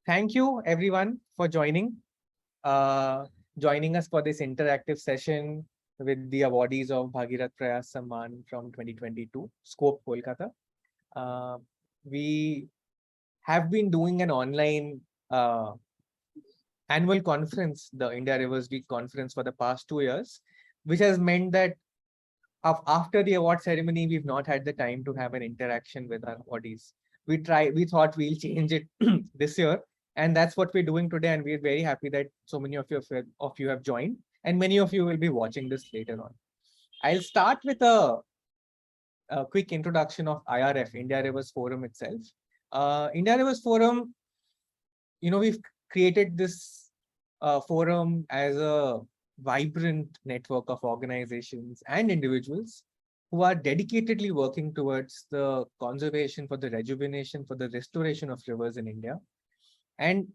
Thank you everyone for uh, joining us for this interactive session with the awardees of Bhagirath Prayaas Samman from 2022, SCOPE Kolkata. Uh, we have been doing an online annual conference, the India Rivers Week conference for the past 2 years, which has meant that after the award ceremony, we've not had the time to have an interaction with our awardees. We thought we'll change it this year, and that's what we're doing today. And we're very happy that so many of you have joined, and many of you will be watching this later on. I'll start with a quick introduction of IRF, India Rivers Forum itself. India Rivers Forum, we've created this forum as a vibrant network of organizations and individuals who are dedicatedly working towards the conservation, for the rejuvenation, for the restoration of rivers in India. And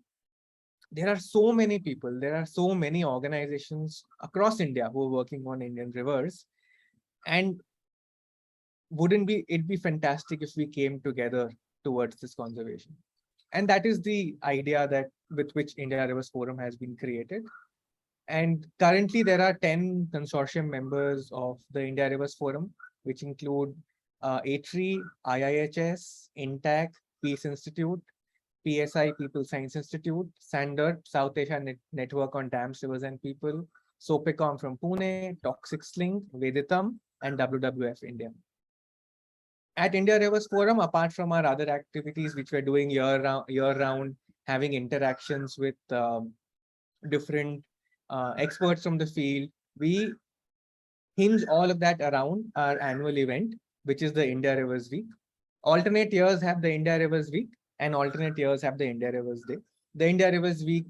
there are so many people, there are so many organizations across India who are working on Indian rivers. And wouldn't it be fantastic if we came together towards this conservation? And that is the idea that with which India Rivers Forum has been created. And currently there are 10 consortium members of the India Rivers Forum, which include ATRI, IIHS, INTAC, Peace Institute, PSI, People Science Institute, SANDERT, South Asia Network on Dams, Rivers and People, SOPECOM from Pune, Toxics Link, Veditam, and WWF India. At India Rivers Forum, apart from our other activities which we're doing year round, having interactions with different experts from the field, we hinge all of that around our annual event, which is the India Rivers Week. Alternate years have the India Rivers Week, and alternate years have the India Rivers Day. The India Rivers Week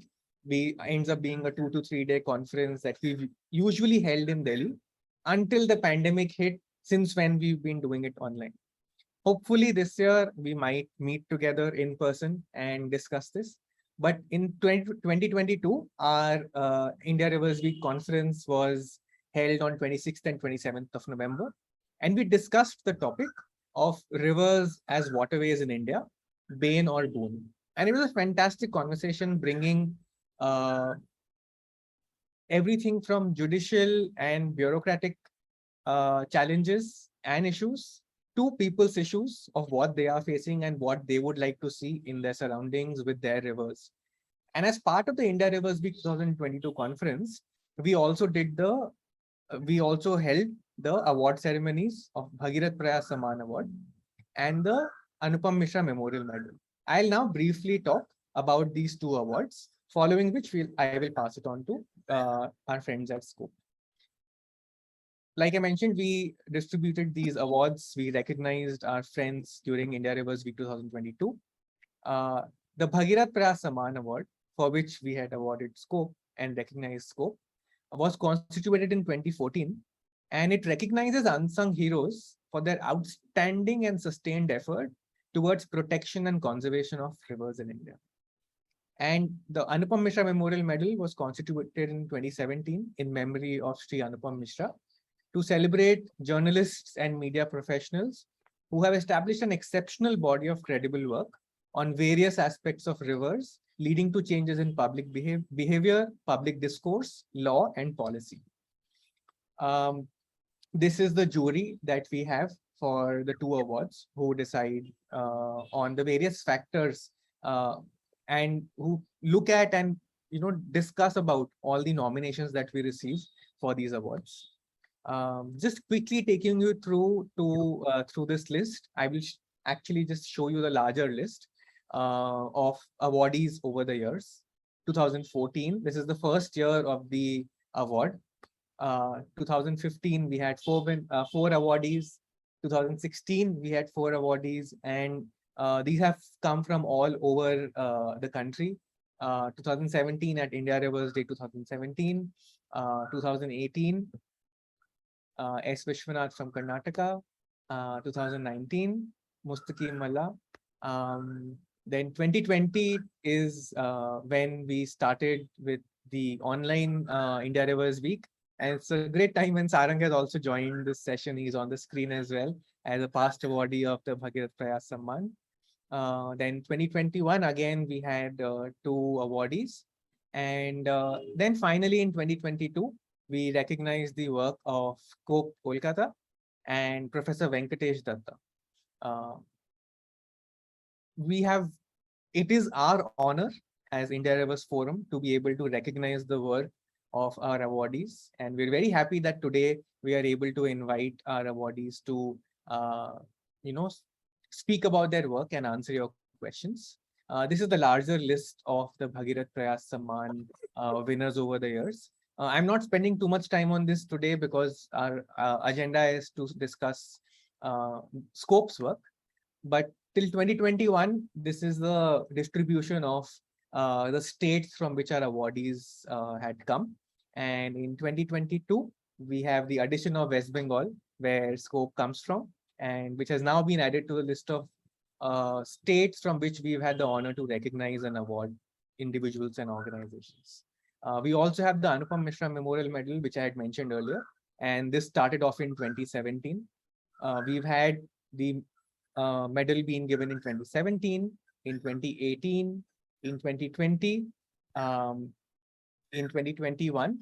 ends up being a 2 to 3 day conference that we've usually held in Delhi until the pandemic hit, since when we've been doing it online. Hopefully this year we might meet together in person and discuss this. But in 2022, our India Rivers Week conference was held on 26th and 27th of November. And we discussed the topic of rivers as waterways in India, Bane or Boon. And it was a fantastic conversation, bringing everything from judicial and bureaucratic challenges and issues to people's issues of what they are facing and what they would like to see in their surroundings with their rivers. And as part of the India Rivers Week 2022 conference, we also held the award ceremonies of Bhagirath Prayaas Samman Award and the Anupam Mishra Memorial Medal. I'll now briefly talk about these two awards, following which I will pass it on to our friends at SCOPE. Like I mentioned, we distributed these awards. We recognized our friends during India Rivers Week 2022. The Bhagirath Prayaas Samman Award, for which we had awarded SCOPE and recognized SCOPE, was constituted in 2014, and it recognizes unsung heroes for their outstanding and sustained effort towards protection and conservation of rivers in India. And the Anupam Mishra Memorial Medal was constituted in 2017 in memory of Sri Anupam Mishra, to celebrate journalists and media professionals who have established an exceptional body of credible work on various aspects of rivers, leading to changes in public behavior, public discourse, law, and policy. This is the jury that we have for the two awards, who decide on the various factors and who look at and discuss about all the nominations that we receive for these awards. Just quickly taking you through this list, I will actually just show you the larger list of awardees over the years. 2014, this is the first year of the award. 2015, we had four awardees. 2016, we had 4 awardees, and these have come from all over the country. 2017 at India Rivers Day 2017, 2018, S. Vishwanath from Karnataka, 2019, Mustaqim Malla. Then 2020 is when we started with the online India Rivers Week. And it's a great time when Sarang has also joined this session. He's on the screen as well as a past awardee of the Bhagirath Prayaas Samman. Then 2021, again, we had 2 awardees. And then finally in 2022, we recognized the work of SCOPE Kolkata and Professor Venkatesh Datta. Uh, it is our honor as India Rivers Forum to be able to recognize the work of our awardees. And we're very happy that today we are able to invite our awardees to, you know, speak about their work and answer your questions. This is the larger list of the Bhagirath Prayaas Samman winners over the years. I'm not spending too much time on this today because our agenda is to discuss Scope's work. But till 2021, this is the distribution of the states from which our awardees had come. And in 2022, we have the addition of West Bengal, where SCOPE comes from, and which has now been added to the list of states from which we've had the honor to recognize and award individuals and organizations. We also have the Anupam Mishra Memorial Medal, which I had mentioned earlier, and this started off in 2017. We've had the medal being given in 2017, in 2018, in 2020, in 2021,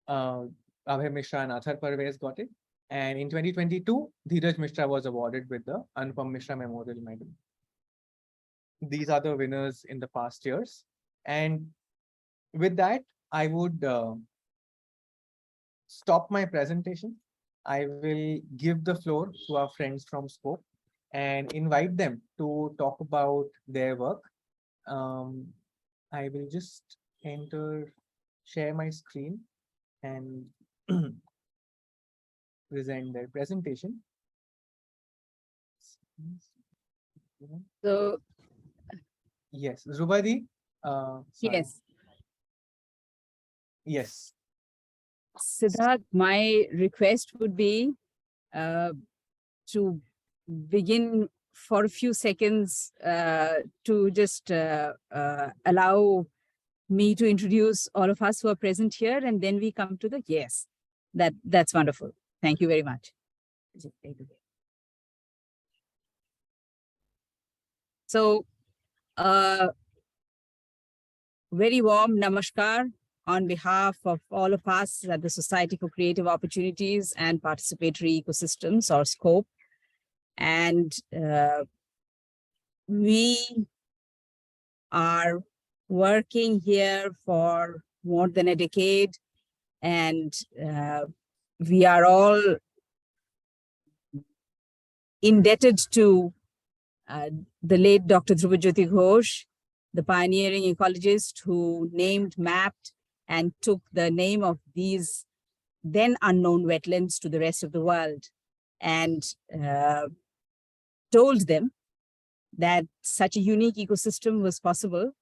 Abhay Mishra and Athar Parvez got it. And in 2022, Dheeraj Mishra was awarded with the Anupam Mishra Memorial Medal. These are the winners in the past years. And with that, I would stop my presentation. I will give the floor to our friends from SCOPE and invite them to talk about their work. I will just share my screen and present their presentation. So, yes, Zubadi. yes. Yes. Siddharth, my request would be to begin for a few seconds to just allow me to introduce all of us who are present here, and then we come to the yes. That's wonderful. Thank you very much. So, very warm namaskar on behalf of all of us at the Society for Creative Opportunities and Participatory Ecosystems, or SCOPE. And we are working here for more than a decade, and we are all indebted to the late Dr. Dhrubajyoti Ghosh, the pioneering ecologist who named, mapped, and took the name of these then unknown wetlands to the rest of the world, and told them that such a unique ecosystem was possible,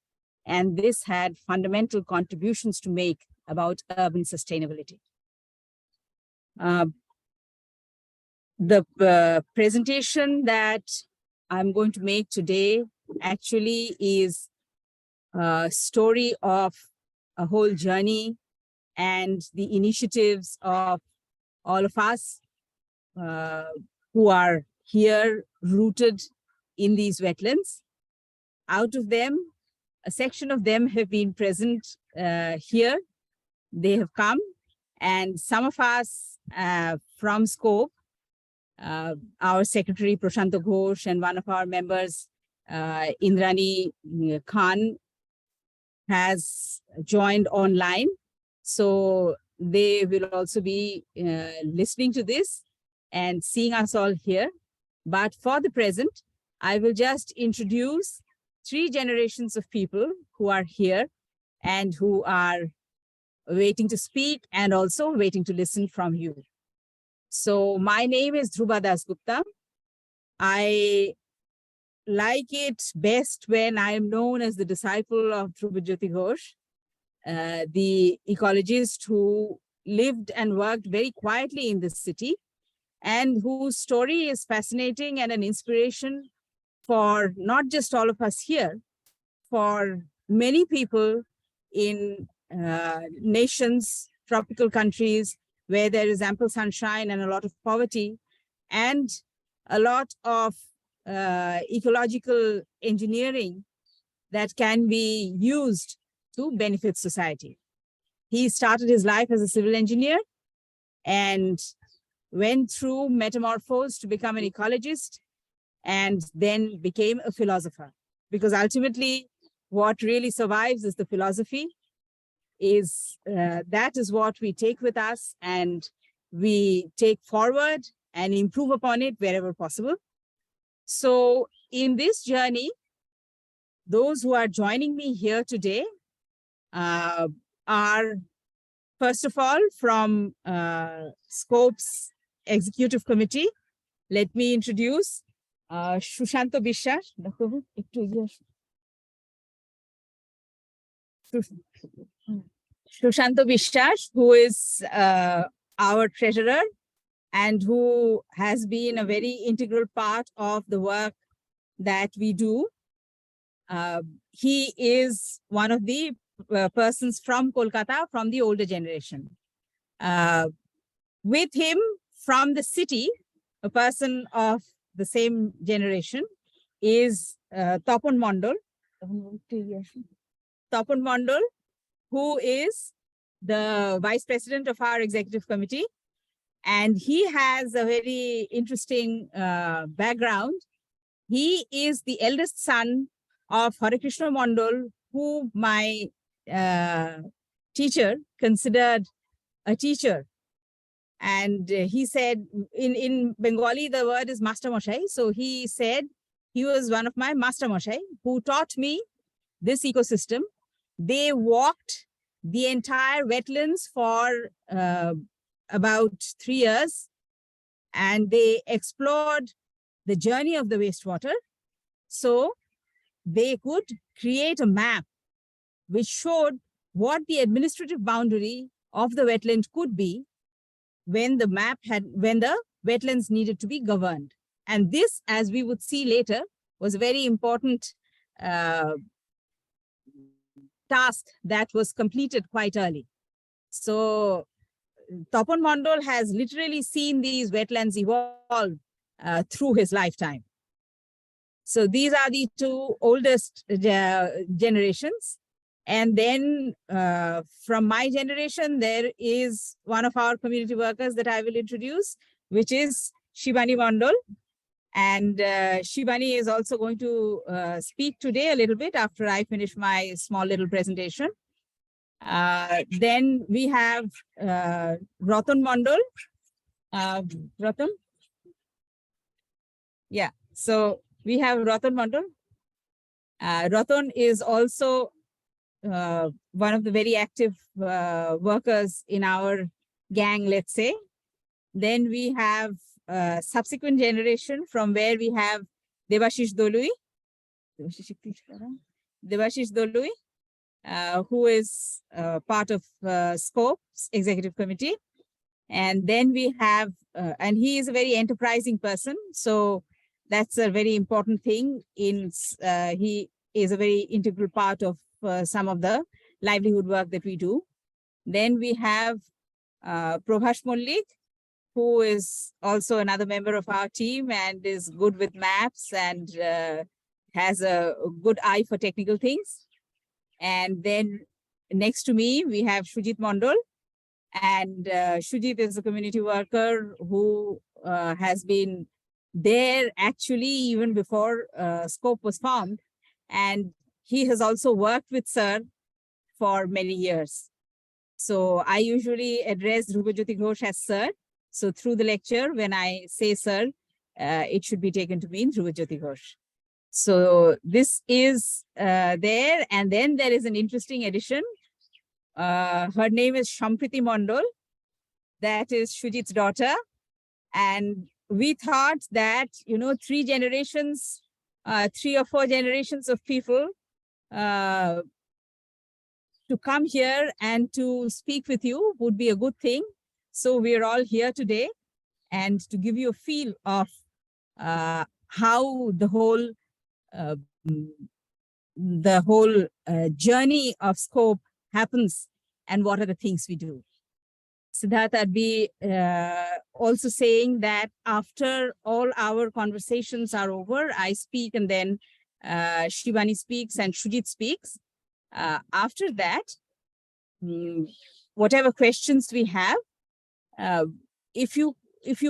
and this had fundamental contributions to make about urban sustainability. The presentation that I'm going to make today actually is a story of a whole journey and the initiatives of all of us who are here rooted in these wetlands. Out of them, a section of them have been present here. They have come, and some of us from SCOPE, our secretary Prashanta Ghosh and one of our members, Indrani Khan, has joined online. So they will also be listening to this and seeing us all here. But for the present, I will just introduce 3 generations of people who are here and who are waiting to speak and also waiting to listen from you. So my name is Dhruba Dasgupta. I like it best when I am known as the disciple of Dhrubajyoti Ghosh, the ecologist who lived and worked very quietly in this city and whose story is fascinating and an inspiration for not just all of us here, for many people in nations, tropical countries, where there is ample sunshine and a lot of poverty and a lot of ecological engineering that can be used to benefit society. He started his life as a civil engineer and went through metamorphose to become an ecologist and then became a philosopher. Because ultimately, what really survives is the philosophy, that is what we take with us and we take forward and improve upon it wherever possible. So in this journey, those who are joining me here today are, first of all, from SCOPE's Executive Committee. Let me introduce Shushanto Bishar. Shushanto Bishar, who is our treasurer and who has been a very integral part of the work that we do. He is one of the persons from Kolkata, from the older generation. With him from the city, a person of the same generation is Tapan Mondal. Tapan Mondal, who is the vice president of our executive committee. And he has a very interesting background. He is the eldest son of Hare Krishna Mondal, who my teacher considered a teacher. And he said, in Bengali, the word is Master Moshai. So he said he was one of my Master Moshai who taught me this ecosystem. They walked the entire wetlands for about 3 years, and they explored the journey of the wastewater. So they could create a map which showed what the administrative boundary of the wetland could be when the wetlands needed to be governed. And this, as we would see later, was a very important task that was completed quite early. So Tapan Mondal has literally seen these wetlands evolve through his lifetime. So these are the two oldest generations. And then from my generation, there is one of our community workers that I will introduce, which is Shibani Mondal. And Shibani is also going to speak today a little bit after I finish my small little presentation. Then we have Ratan Mondal. Ratan? Yeah, so we have Ratan Mondal. Ratan is also one of the very active workers in our gang, let's say. Then we have subsequent generation from where we have Devashish Dolui. Devashish Dolui, who is part of SCOPE's executive committee. And then we have, and he is a very enterprising person. So that's a very important thing. He is a very integral part of some of the livelihood work that we do. Then we have Prabhash Mollik, who is also another member of our team and is good with maps and has a good eye for technical things. And then next to me, we have Shujit Mondal. And Shujit is a community worker who has been there actually even before SCOPE was formed. And he has also worked with Sir for many years. So I usually address Dhrubajyoti Ghosh as Sir. So through the lecture, when I say Sir, it should be taken to mean Dhrubajyoti Ghosh. So this is there. And then there is an interesting addition. Her name is Shampriti Mondal. That is Shujit's daughter. And we thought that, 3 generations, 3 or 4 generations of people to come here and to speak with you would be a good thing. So we're all here today, and to give you a feel of how the whole journey of SCOPE happens and what are the things we do. Siddharth, I'd be also saying that after all our conversations are over, I speak and then Shivani speaks and Shujit speaks. After that, whatever questions we have, if you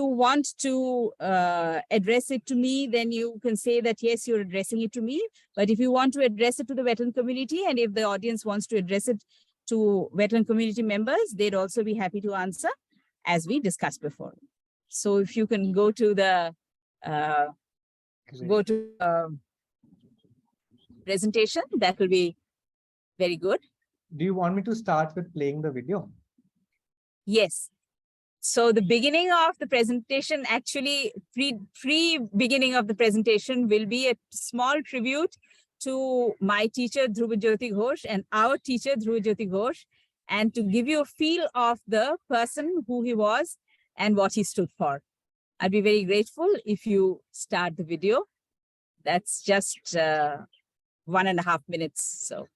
want to address it to me, then you can say that, yes, you're addressing it to me. But if you want to address it to the wetland community, and if the audience wants to address it to wetland community members, they'd also be happy to answer, as we discussed before. So if you can go to the presentation, that will be very good. Do you want me to start with playing the video? Yes. So the beginning of the presentation, actually pre-beginning of the presentation, will be a small tribute to my teacher Dhruva Jyoti Ghosh and our teacher Dhruva Jyoti Ghosh, and to give you a feel of the person who he was and what he stood for. I'd be very grateful if you start the video. That's just 1.5 minutes. So,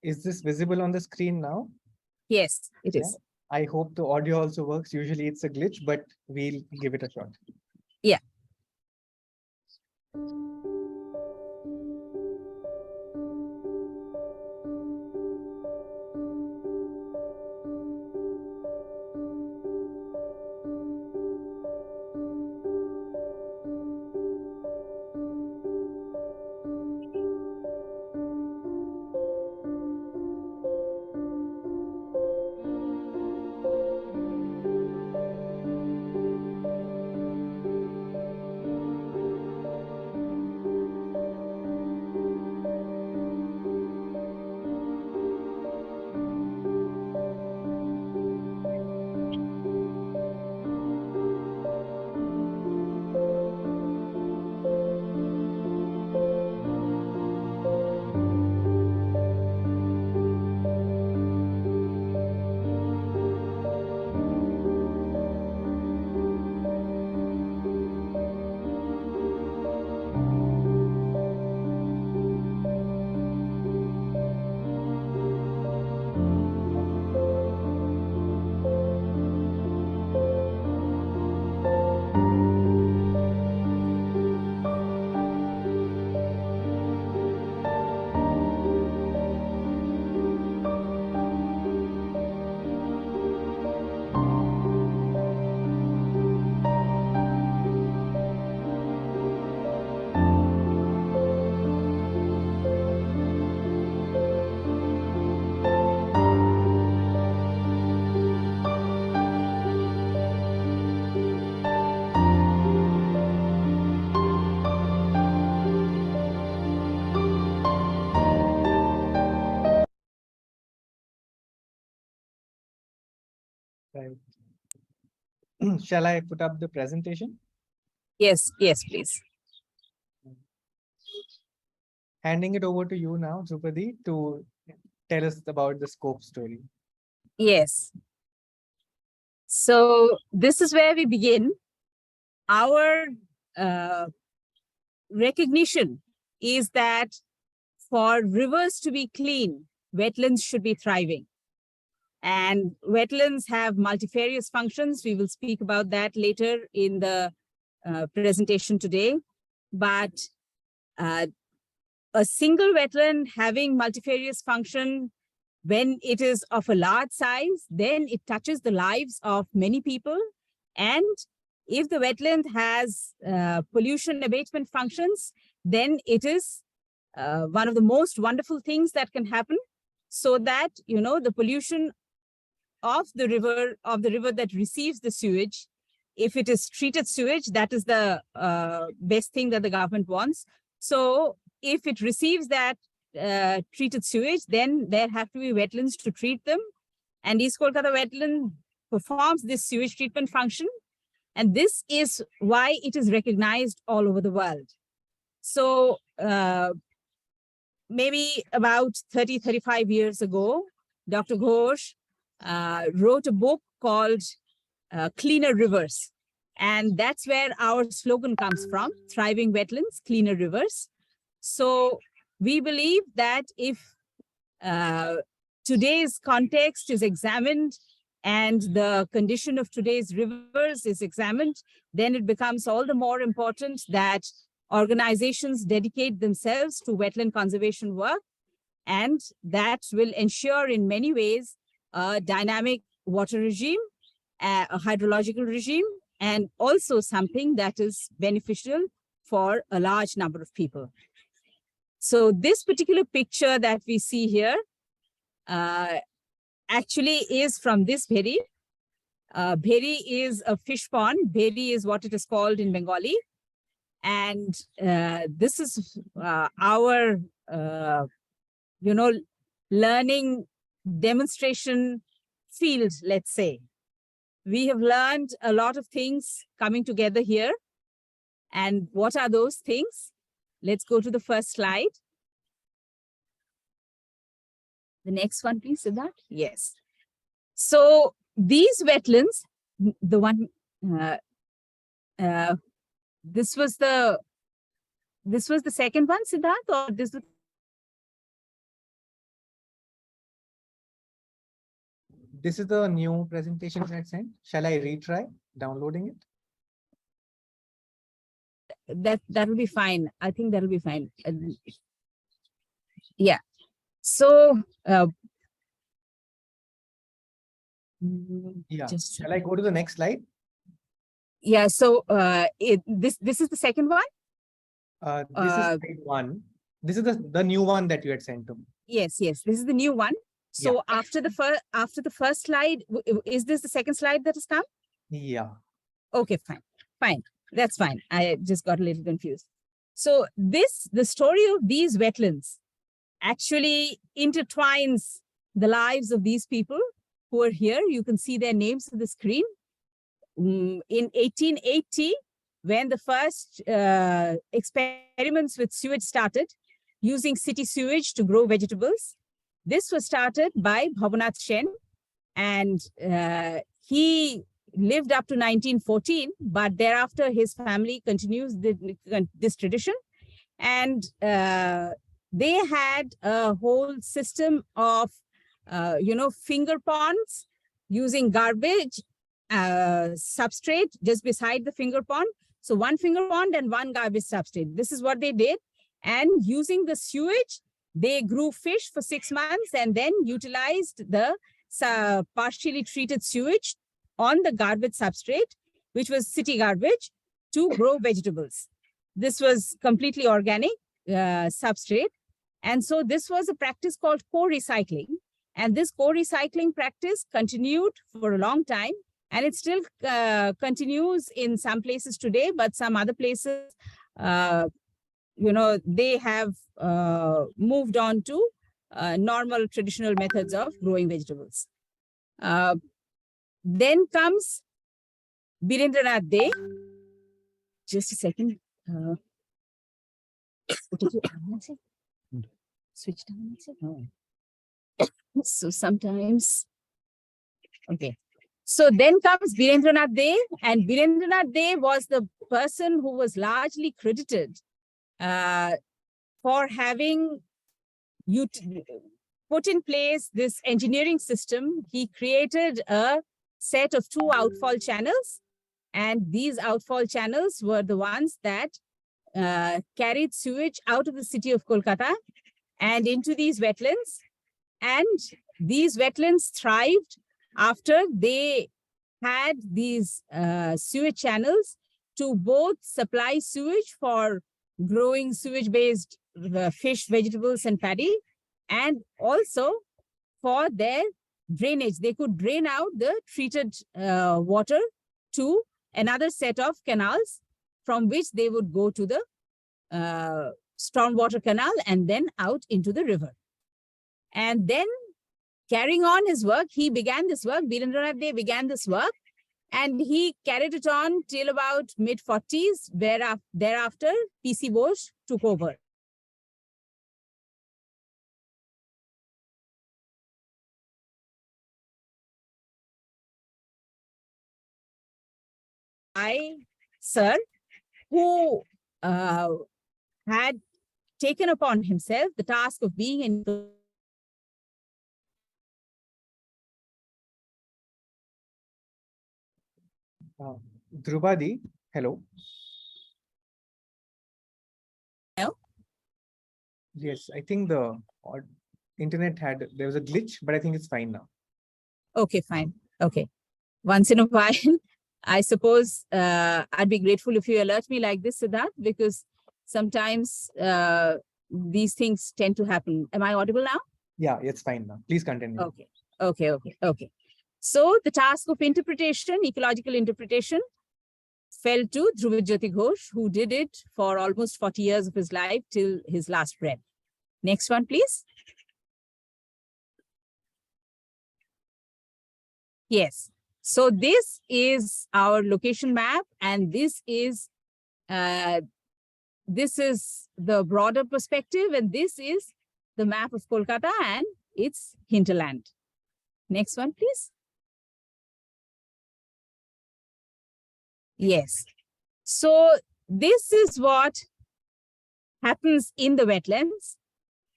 is this visible on the screen now? Yes, it is. I hope the audio also works. Usually it's a glitch, but we'll give it a shot. Yeah. Right. Shall I put up the presentation? Yes, please. Handing it over to you now, Drupadi, to tell us about the SCOPE story. Yes. So this is where we begin. Our recognition is that for rivers to be clean, wetlands should be thriving. And wetlands have multifarious functions. We will speak about that later in the presentation today. But a single wetland having multifarious function, when it is of a large size, then it touches the lives of many people. And if the wetland has pollution abatement functions, then it is one of the most wonderful things that can happen, so that, you know, the pollution of the river that receives the sewage, if it is treated sewage, that is the best thing that the government wants. So if it receives that treated sewage, then there have to be wetlands to treat them. And East Kolkata wetland performs this sewage treatment function. And this is why it is recognized all over the world. So maybe about 35 years ago, Dr. Ghosh wrote a book called Cleaner Rivers. And that's where our slogan comes from: thriving wetlands, cleaner rivers. So we believe that if today's context is examined and the condition of today's rivers is examined, then it becomes all the more important that organizations dedicate themselves to wetland conservation work, and that will ensure in many ways a dynamic water regime, a hydrological regime, and also something that is beneficial for a large number of people. So this particular picture that we see here actually is from this Bheri. Bheri is a fish pond. Bheri is what it is called in Bengali. And this is our, learning demonstration field, let's say. We have learned a lot of things coming together here. And what are those things? Let's go to the first slide. The next one, please, Siddharth. Yes. So these wetlands, the one, this was the second one, Siddharth, or this? This is the new presentation I sent. Shall I retry downloading it? That will be fine. I think that will be fine. Yeah. So yeah. Shall I go to the next slide? Yeah. So this is the second one. This is slide one. This is the new one that you had sent to me. Yes. This is the new one. So yeah. after the first slide, is this the second slide that has come? Yeah. Okay. Fine. That's fine. I just got a little confused. So the story of these wetlands actually intertwines the lives of these people who are here. You can see their names on the screen. In 1880, when the first experiments with sewage started, using city sewage to grow vegetables, this was started by Bhavanath Sen, and he lived up to 1914, but thereafter his family continues this tradition. And they had a whole system of, finger ponds using garbage substrate just beside the finger pond. So one finger pond and one garbage substrate. This is what they did. And using the sewage, they grew fish for 6 months and then utilized the partially treated sewage on the garbage substrate, which was city garbage, to grow vegetables. This was completely organic substrate. And so this was a practice called co-recycling. And this co-recycling practice continued for a long time. And it still continues in some places today, but some other places, they have moved on to normal traditional methods of growing vegetables. Then comes Birendranath De. Just a second. Switch down. So sometimes, okay. So then comes Birendranath De, and Birendranath De was the person who was largely credited for having put in place this engineering system. He created a set of 2 outfall channels, and these outfall channels were the ones that carried sewage out of the city of Kolkata and into these wetlands. And these wetlands thrived after they had these sewage channels to both supply sewage for growing sewage-based fish, vegetables, and paddy, and also for their drainage. They could drain out the treated water to another set of canals from which they would go to the stormwater canal and then out into the river. And then carrying on his work, he began this work, Birendranath De began this work, and he carried it on till about mid-40s, where thereafter P.C. Bose took over. Sir, who had taken upon himself the task of being in Uh, Drupadi, hello. Hello? Yes, I think the internet there was a glitch, but I think it's fine now. Okay, fine. Okay. Once in a while, I suppose I'd be grateful if you alert me like this, Siddharth, because sometimes these things tend to happen. Am I audible now? Yeah, it's fine now. Please continue. Okay. Okay. So the task of interpretation, ecological interpretation, fell to Dhruvajyoti Ghosh, who did it for almost 40 years of his life till his last breath. Next one, please. Yes. So this is our location map, and this is the broader perspective, and this is the map of Kolkata and its hinterland. Next one, please. Yes. So this is what happens in the wetlands.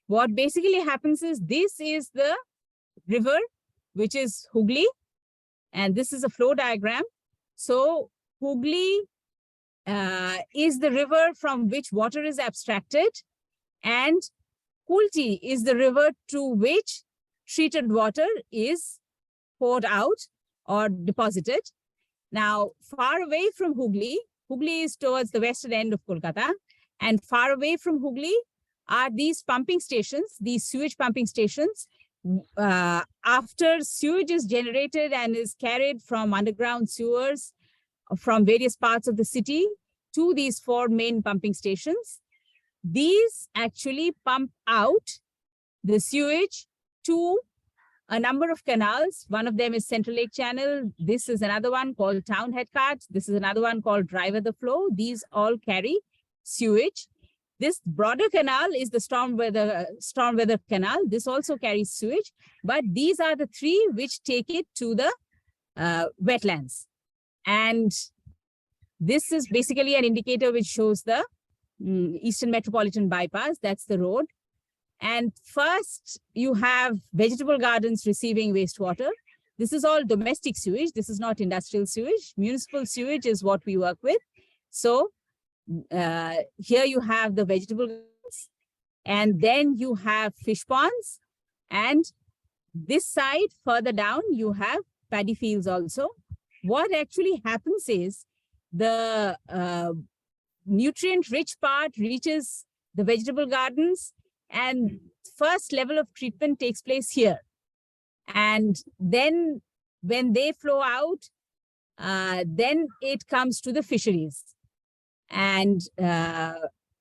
What basically happens is this is the river, which is Hooghly, and this is a flow diagram. So Hooghly is the river from which water is abstracted, and Kulti is the river to which treated water is poured out or deposited. Now, far away from Hooghly, Hooghly is towards the western end of Kolkata, and far away from Hooghly are these pumping stations, these sewage pumping stations. After sewage is generated and is carried from underground sewers from various parts of the city to these 4 main pumping stations, these actually pump out the sewage to a number of canals. One of them is Central Lake Channel. This is another one called Town Head Cut. This is another one called Driver the Flow. These all carry sewage. This broader canal is the storm weather canal. This also carries sewage, but these are the 3 which take it to the wetlands. And this is basically an indicator which shows the Eastern Metropolitan Bypass. That's the road. And first, you have vegetable gardens receiving wastewater. This is all domestic sewage. This is not industrial sewage. Municipal sewage is what we work with. So here you have the vegetable gardens, and then you have fish ponds. And this side, further down, you have paddy fields also. What actually happens is the nutrient-rich part reaches the vegetable gardens, and first level of treatment takes place here. And then when they flow out, then it comes to the fisheries. And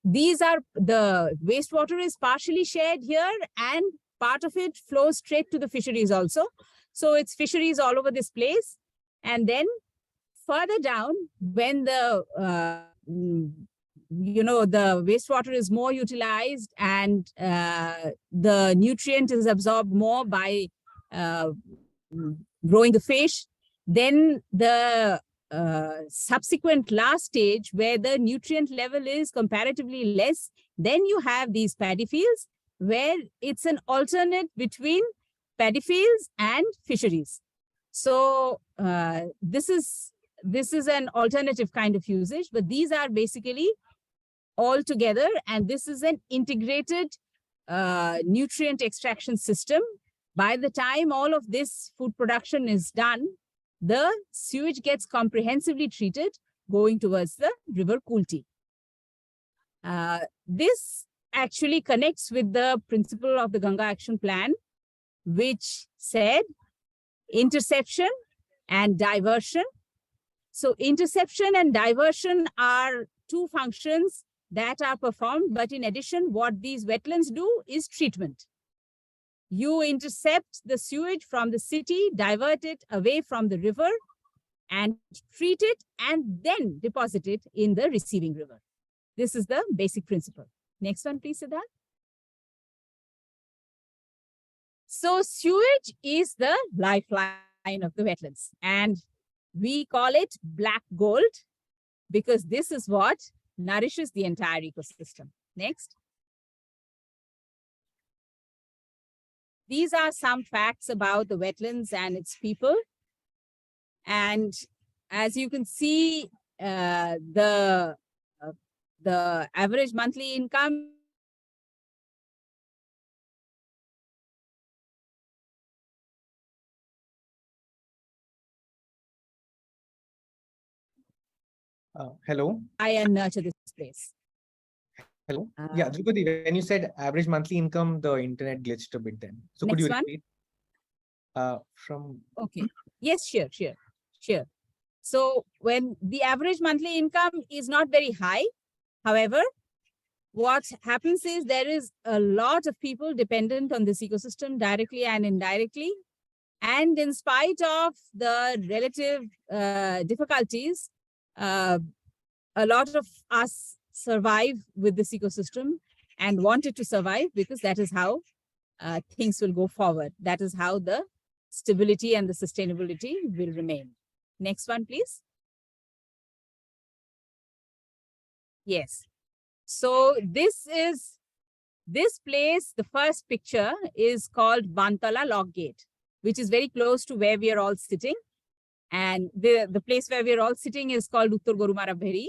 these are, the wastewater is partially shared here, and part of it flows straight to the fisheries also. So it's fisheries all over this place. And then further down, when the the wastewater is more utilized and the nutrient is absorbed more by growing the fish, then the subsequent last stage where the nutrient level is comparatively less, then you have these paddy fields where it's an alternate between paddy fields and fisheries. So this is an alternative kind of usage, but these are basically all together, and this is an integrated nutrient extraction system. By the time all of this food production is done, the sewage gets comprehensively treated going towards the river Kulti. This actually connects with the principle of the Ganga Action Plan, which said interception and diversion. So interception and diversion are 2 functions that are performed, but in addition, what these wetlands do is treatment. You intercept the sewage from the city, divert it away from the river, and treat it, and then deposit it in the receiving river. This is the basic principle. Next one, please, Siddharth. So sewage is the lifeline of the wetlands, and we call it black gold because this is what nourishes the entire ecosystem. Next. These are some facts about the wetlands and its people. And as you can see, the average monthly income Hello. and nurture this place. Hello. Yeah, Drupadi, when you said average monthly income, the internet glitched a bit then. So could Next you one. repeat? From Okay. Yes, sure. So when the average monthly income is not very high, however, what happens is there is a lot of people dependent on this ecosystem directly and indirectly. And in spite of the relative difficulties, a lot of us survive with this ecosystem and want it to survive, because that is how things will go forward. That is how the stability and the sustainability will remain. Next one, please. Yes. So this place, the first picture is called Bantala Lock Gate, which is very close to where we are all sitting. And the place where we are all sitting is called Uttar Gorumara Bheri.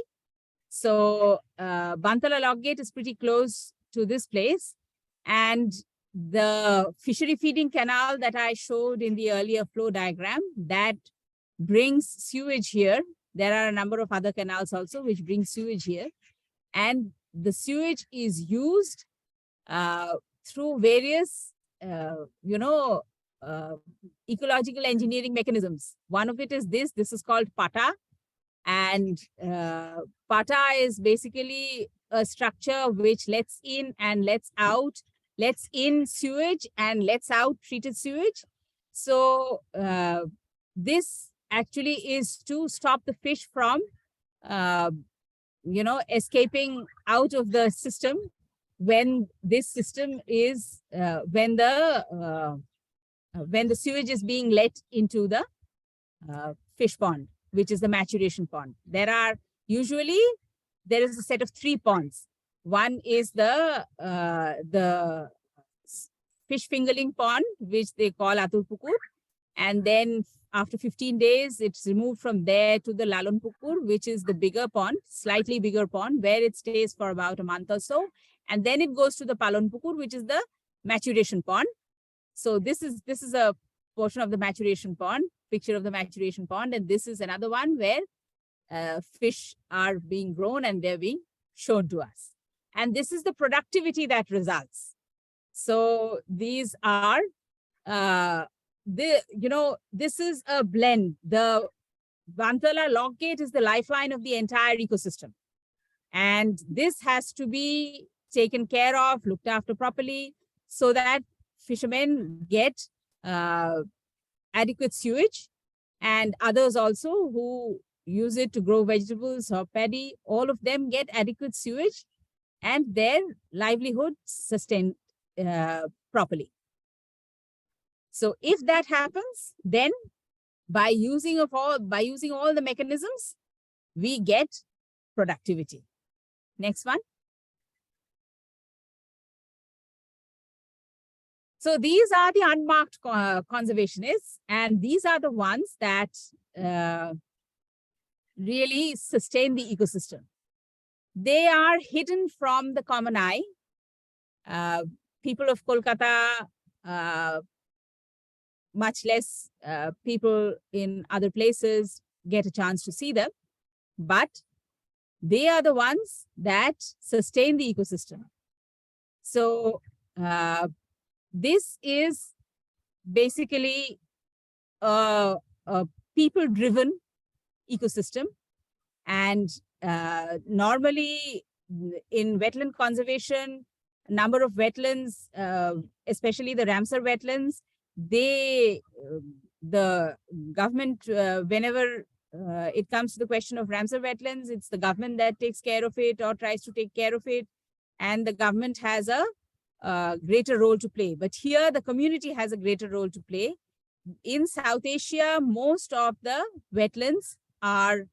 So Bantala Lock Gate is pretty close to this place. And the fishery feeding canal that I showed in the earlier flow diagram, that brings sewage here. There are a number of other canals also which bring sewage here. And the sewage is used through various, ecological engineering mechanisms. One of it is this is called PATA. And PATA is basically a structure which lets in and lets out, lets in sewage and lets out treated sewage. So this actually is to stop the fish from, escaping out of the system when this system is, when the sewage is being let into the fish pond, which is the maturation pond. There is a set of 3 ponds. One is the fish fingerling pond, which they call Atur Pukur. And then after 15 days, it's removed from there to the Lalon Pukur, which is the bigger pond, slightly bigger pond, where it stays for about a month or so. And then it goes to the Palon Pukur, which is the maturation pond. So this is a portion of the maturation pond, picture of the maturation pond. And this is another one where fish are being grown and they're being shown to us. And this is the productivity that results. So these are, this is a blend. The Bantala Lock Gate is the lifeline of the entire ecosystem. And this has to be taken care of, looked after properly, so that fishermen get adequate sewage, and others also who use it to grow vegetables or paddy, all of them get adequate sewage and their livelihood sustained properly. So if that happens, then by using all the mechanisms, we get productivity. Next one. So these are the unmarked conservationists, and these are the ones that really sustain the ecosystem. They are hidden from the common eye. People of Kolkata, much less people in other places get a chance to see them, but they are the ones that sustain the ecosystem. So this is basically a people-driven ecosystem, and normally in wetland conservation, a number of wetlands, especially the Ramsar wetlands, the government, whenever it comes to the question of Ramsar wetlands, it's the government that takes care of it or tries to take care of it, and the government has a greater role to play. But here the community has a greater role to play. In South Asia, most of the wetlands are,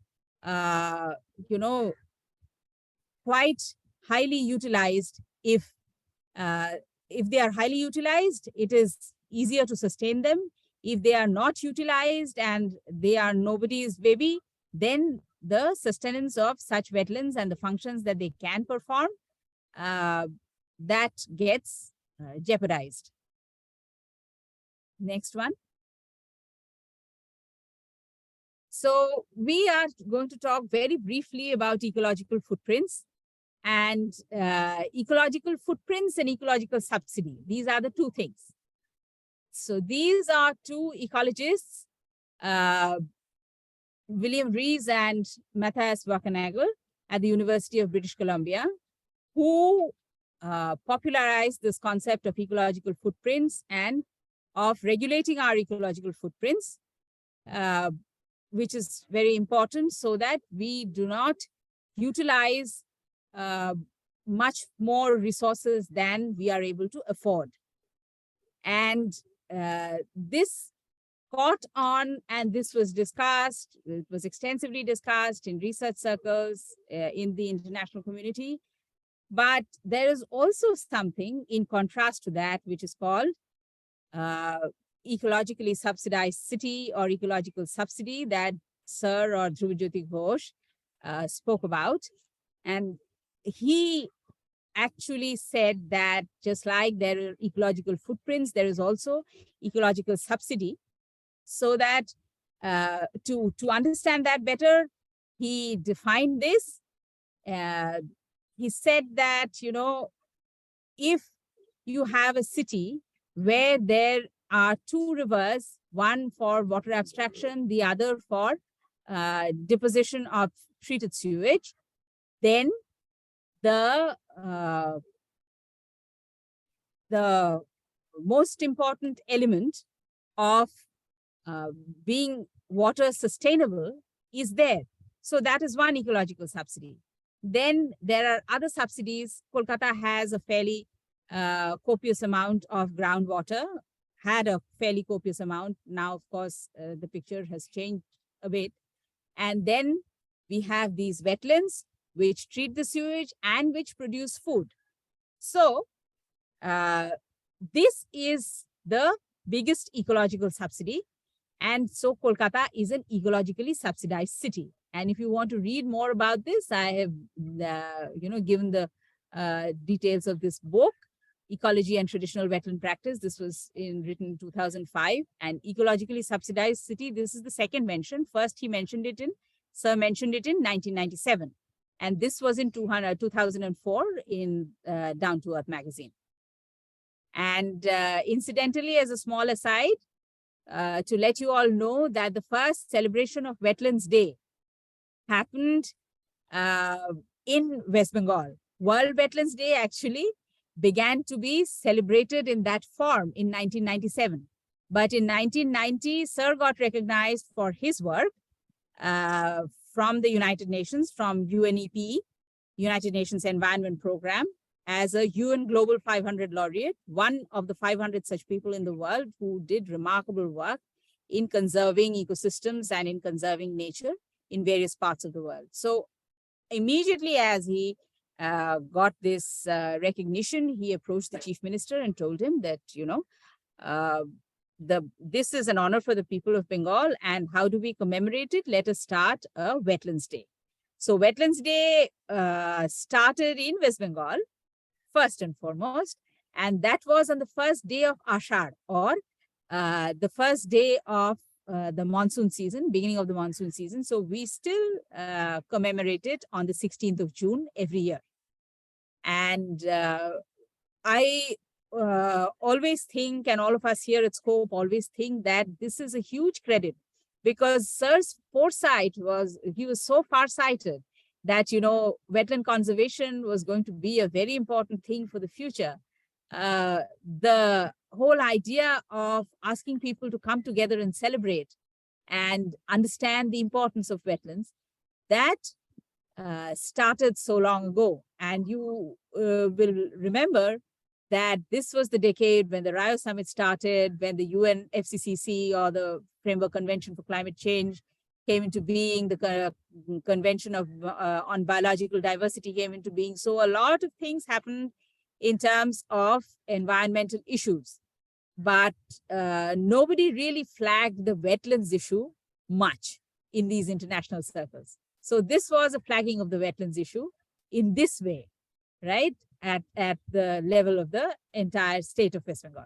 quite highly utilized. If they are highly utilized, it is easier to sustain them. If they are not utilized and they are nobody's baby, then the sustenance of such wetlands and the functions that they can perform, that gets jeopardized. Next one. So we are going to talk very briefly about ecological footprints and ecological footprints and ecological subsidy. These are the two things. So these are two ecologists, William Rees and Matthias Wachenagel at the University of British Columbia, who popularized this concept of ecological footprints and of regulating our ecological footprints, which is very important so that we do not utilize much more resources than we are able to afford. And this caught on, and this was discussed, it was extensively discussed in research circles in the international community. But there is also something in contrast to that, which is called ecologically subsidized city or ecological subsidy that Sir or Dhruvajyoti Ghosh spoke about. And he actually said that just like there are ecological footprints, there is also ecological subsidy. So that to understand that better, he defined this. He said that, you know, if you have a city where there are two rivers, one for water abstraction, the other for deposition of treated sewage, then the most important element of being water sustainable is there. So that is one ecological subsidy. Then there are other subsidies. Kolkata has a fairly copious amount of groundwater, had a fairly copious amount. Now, of course, the picture has changed a bit. And then we have these wetlands which treat the sewage and which produce food. So this is the biggest ecological subsidy. And so Kolkata is an ecologically subsidized city. And if you want to read more about this, I have given the details of this book, Ecology and Traditional Wetland Practice. This was written in 2005. And ecologically subsidized city, this is the second mention. First, Sir mentioned it in 1997. And this was in 2004 in Down to Earth magazine. And incidentally, as a small aside, to let you all know that the first celebration of Wetlands Day happened in West Bengal. World Wetlands Day actually began to be celebrated in that form in 1997. But in 1990, Sir got recognized for his work from the United Nations, from UNEP, United Nations Environment Program, as a UN Global 500 laureate, one of the 500 such people in the world who did remarkable work in conserving ecosystems and in conserving nature in various parts of the world. So immediately as he got this recognition, he approached the chief minister and told him that, you know, this is an honor for the people of Bengal, and how do we commemorate it? Let us start a Wetlands Day. So Wetlands Day started in West Bengal, first and foremost, and that was on the first day of Ashar, or the first day of the monsoon season, beginning of the monsoon season. So we still commemorate it on the 16th of June every year. And I always think, and all of us here at SCOPE always think, that this is a huge credit, because Sir's foresight was, he was so far-sighted that, you know, wetland conservation was going to be a very important thing for the future. The whole idea of asking people to come together and celebrate and understand the importance of wetlands, that started so long ago. And you will remember that this was the decade when the Rio Summit started, when the UN FCCC, or the Framework Convention for Climate Change, came into being, the Convention on Biological Diversity came into being. So a lot of things happened in terms of environmental issues, but nobody really flagged the wetlands issue much. in these international circles. So this was a flagging of the wetlands issue in this way, right? At the level of the entire state of West Bengal.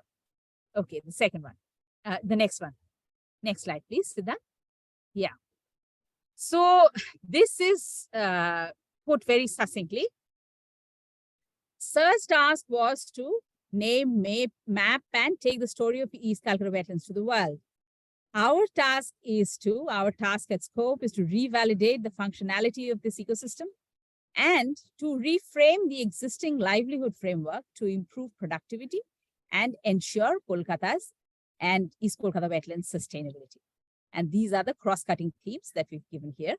Okay, the second one, the next one. Next slide, please, Siddha. Yeah. So this is put very succinctly. Sir's task was to name, map, and take the story of East Calcutta wetlands to the world. Our task at SCOPE is to revalidate the functionality of this ecosystem and to reframe the existing livelihood framework to improve productivity and ensure Kolkata's and East Kolkata wetlands sustainability. And these are the cross-cutting themes that we've given here.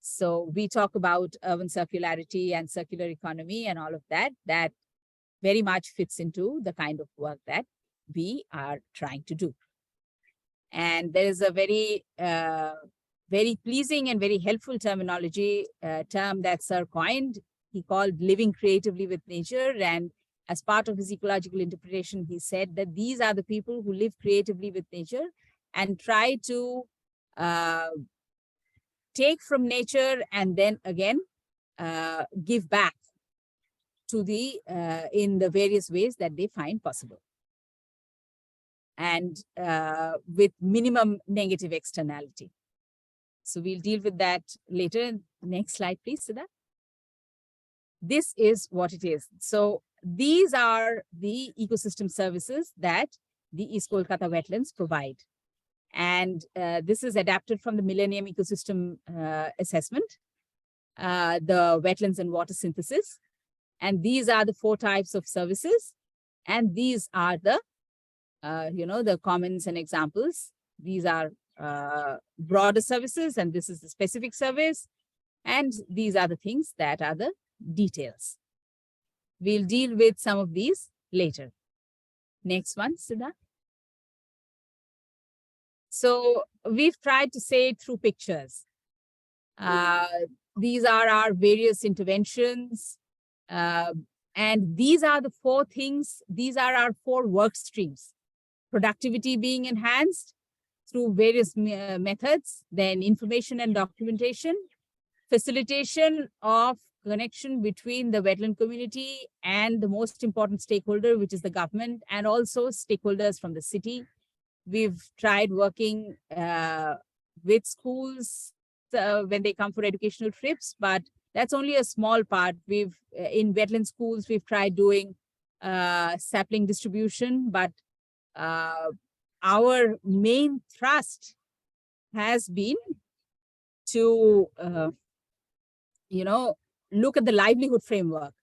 So we talk about urban circularity and circular economy and all of that, that very much fits into the kind of work that we are trying to do. And there is a very, very pleasing and very helpful terminology, term that Sir coined. He called living creatively with nature. And as part of his ecological interpretation, he said that these are the people who live creatively with nature and try to take from nature and then again give back to the in the various ways that they find possible, and with minimum negative externality. So we'll deal with that later. Next slide, please, Siddha. This is what it is. So these are the ecosystem services that the East Kolkata wetlands provide. And this is adapted from the Millennium Ecosystem Assessment, the wetlands and water synthesis. And these are the 4 types of services. And these are the, the comments and examples. These are broader services, and this is the specific service. And these are the things that are the details. We'll deal with some of these later. Next one, Siddha. So we've tried to say it through pictures. These are our various interventions. And these are the 4 things. These are our 4 work streams. Productivity being enhanced through various methods, then information and documentation, facilitation of connection between the wetland community and the most important stakeholder, which is the government, and also stakeholders from the city. We've tried working with schools when they come for educational trips, but that's only a small part. We've in wetland schools, we've tried doing sapling distribution, but our main thrust has been to, look at the livelihood framework.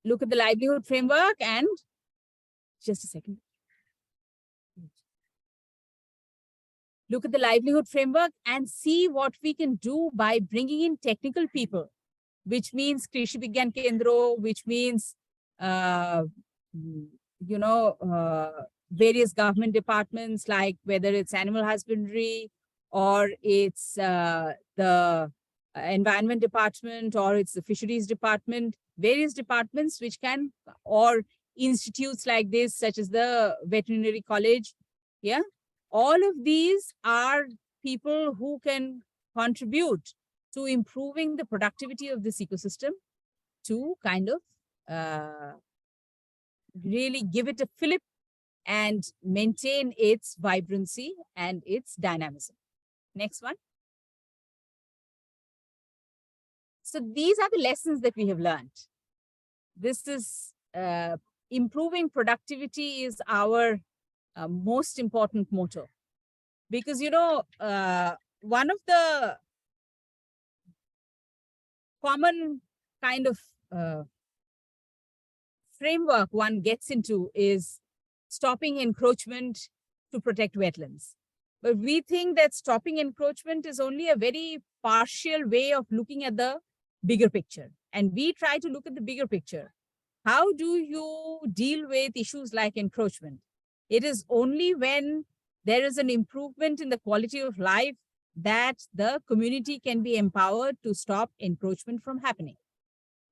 Look at the livelihood framework and just a second. Look at the livelihood framework and see what we can do by bringing in technical people, which means Krishi Vigyan Kendra, which means, various government departments, like whether it's animal husbandry or it's the environment department or it's the fisheries department, various departments which can, or institutes like this, such as the veterinary college. Yeah. All of these are people who can contribute to improving the productivity of this ecosystem to kind of really give it a fillip and maintain its vibrancy and its dynamism. Next one. So these are the lessons that we have learned. This is improving productivity is our most important motto, because one of the common kind of framework one gets into is stopping encroachment to protect wetlands. But we think that stopping encroachment is only a very partial way of looking at the bigger picture. And we try to look at the bigger picture. How do you deal with issues like encroachment? It is only when there is an improvement in the quality of life that the community can be empowered to stop encroachment from happening.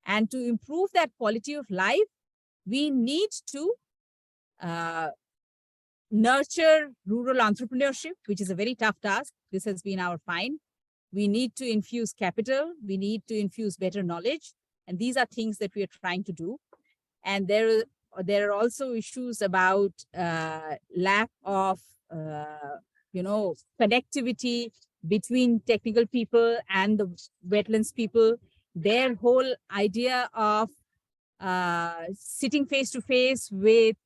And to improve that quality of life, we need to nurture rural entrepreneurship, which is a very tough task. This has been our find. We need to infuse capital. We need to infuse better knowledge. And these are things that we are trying to do. And there are also issues about lack of, connectivity between technical people and the wetlands people. Their whole idea of sitting face to face with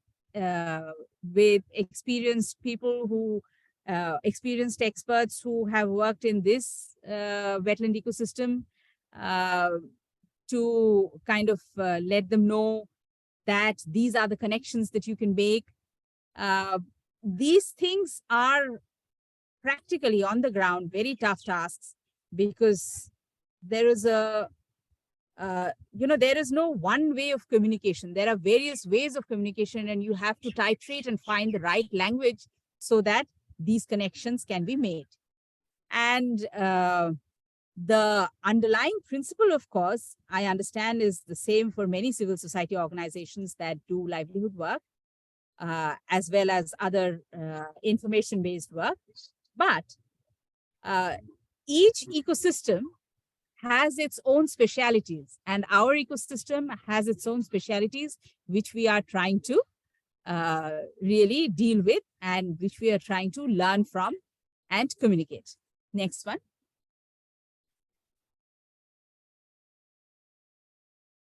experienced people who, experienced experts who have worked in this wetland ecosystem, to kind of let them know that these are the connections that you can make. These things are practically on the ground very tough tasks, because there is there is no one way of communication. There are various ways of communication, and you have to titrate and find the right language so that these connections can be made. And the underlying principle, of course, I understand is the same for many civil society organizations that do livelihood work, as well as other information-based work. But each ecosystem has its own specialities, and our ecosystem has its own specialities, which we are trying to really deal with, and which we are trying to learn from and communicate. Next one.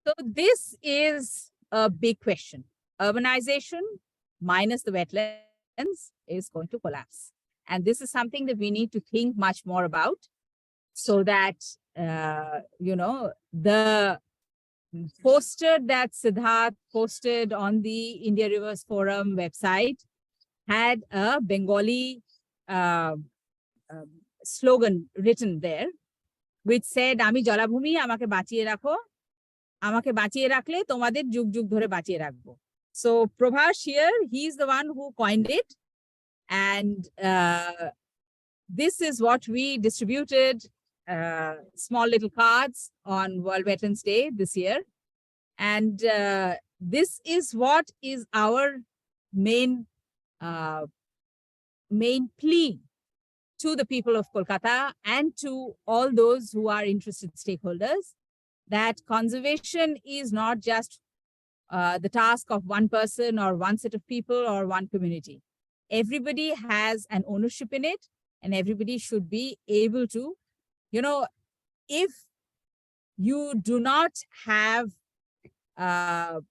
So this is a big question. Urbanization minus the wetlands is going to collapse. And this is something that we need to think much more about, so that, the poster that Siddharth posted on the India Rivers Forum website had a Bengali slogan written there, which said, "Ami jalabhumi, amake bachiye rakho, amake bachiye rakhle, tomader jug jug dhore bachiye rakbo." So Prabhash here, he's the one who coined it. And this is what we distributed, small little cards on World Wetlands Day this year. And this is what is our main plea to the people of Kolkata and to all those who are interested stakeholders, that conservation is not just the task of one person or one set of people or one community. Everybody has an ownership in it, and everybody should be able to, if you do not have an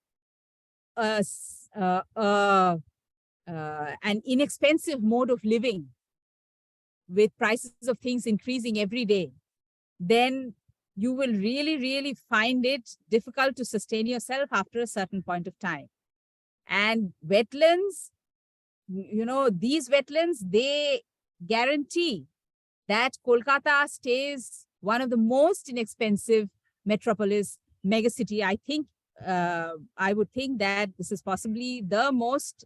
inexpensive mode of living with prices of things increasing every day, then you will really, really find it difficult to sustain yourself after a certain point of time. And wetlands, these wetlands, they guarantee that Kolkata stays one of the most inexpensive metropolis, megacity. I think, I would think that this is possibly the most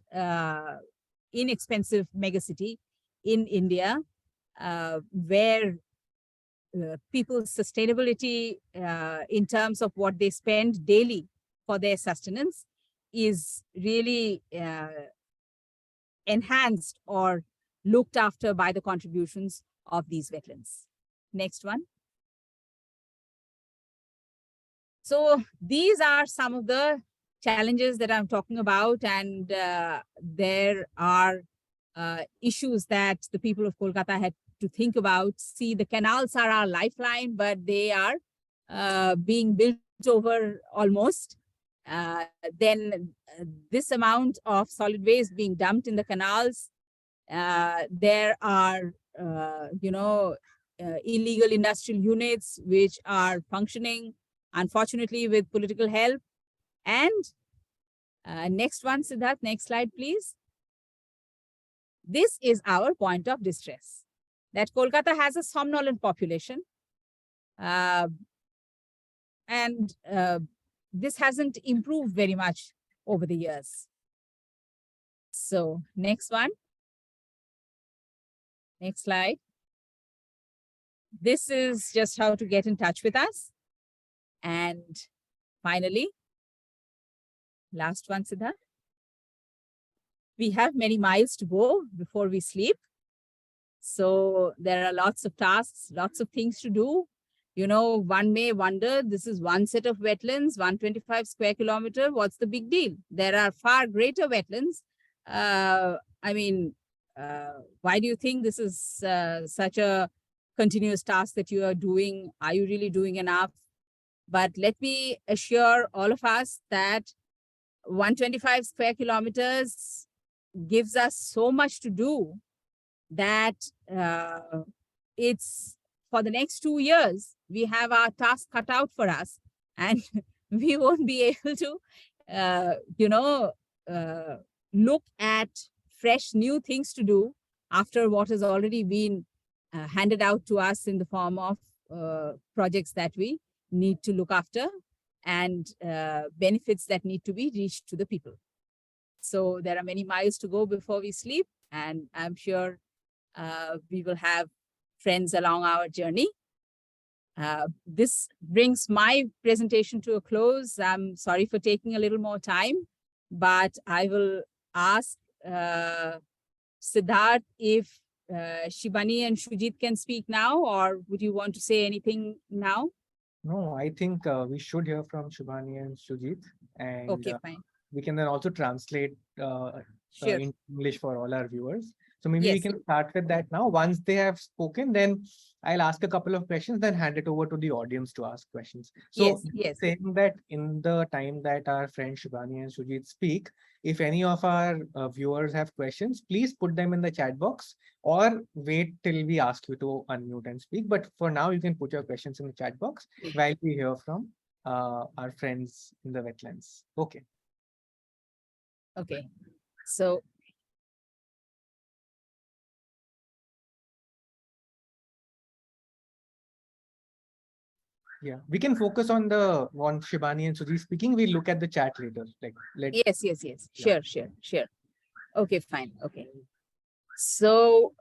inexpensive megacity in India, where people's sustainability in terms of what they spend daily for their sustenance is really enhanced or looked after by the contributions of these wetlands. Next one. So these are some of the challenges that I'm talking about, and there are issues that the people of Kolkata had to think about. See, the canals are our lifeline, but they are being built over almost. Then this amount of solid waste being dumped in the canals. There are, illegal industrial units which are functioning, unfortunately, with political help. And next one, Siddharth, next slide, please. This is our point of distress, that Kolkata has a somnolent population. And this hasn't improved very much over the years. So next one. Next slide. This is just how to get in touch with us. And finally, last one, Siddharth. we have many miles to go before we sleep. So there are lots of tasks, lots of things to do. You know, one may wonder, this is one set of wetlands, 125 square kilometer. What's the big deal? There are far greater wetlands. I mean, why do you think this is such a continuous task that you are doing? Are you really doing enough? But let me assure all of us that 125 square kilometers gives us so much to do that it's for the next 2 years, we have our task cut out for us, and we won't be able to, look at fresh new things to do after what has already been handed out to us in the form of projects that we need to look after and benefits that need to be reached to the people. So there are many miles to go before we sleep, and I'm sure we will have friends along our journey. This brings my presentation to a close. I'm sorry for taking a little more time, but I will ask Siddharth if Shibani and Shujit can speak now, or would you want to say anything now? No, I think we should hear from Shubhani and Sujit, and Okay, fine. we can then also translate Sure. in English for all our viewers. So maybe we Yes. can start with that now. Once they have spoken, then I'll ask a couple of questions, then hand it over to the audience to ask questions. So Yes. saying that in the time that our friend Shubhani and Sujit speak, if any of our viewers have questions, please put them in the chat box or wait till we ask you to unmute and speak. But for now, you can put your questions in the chat box while we hear from our friends in the wetlands. Okay. Okay. So yeah, we can focus on the one Shibani and Sujit speaking. We'll look at the chat later. yes. Sure. Okay, fine. Okay. So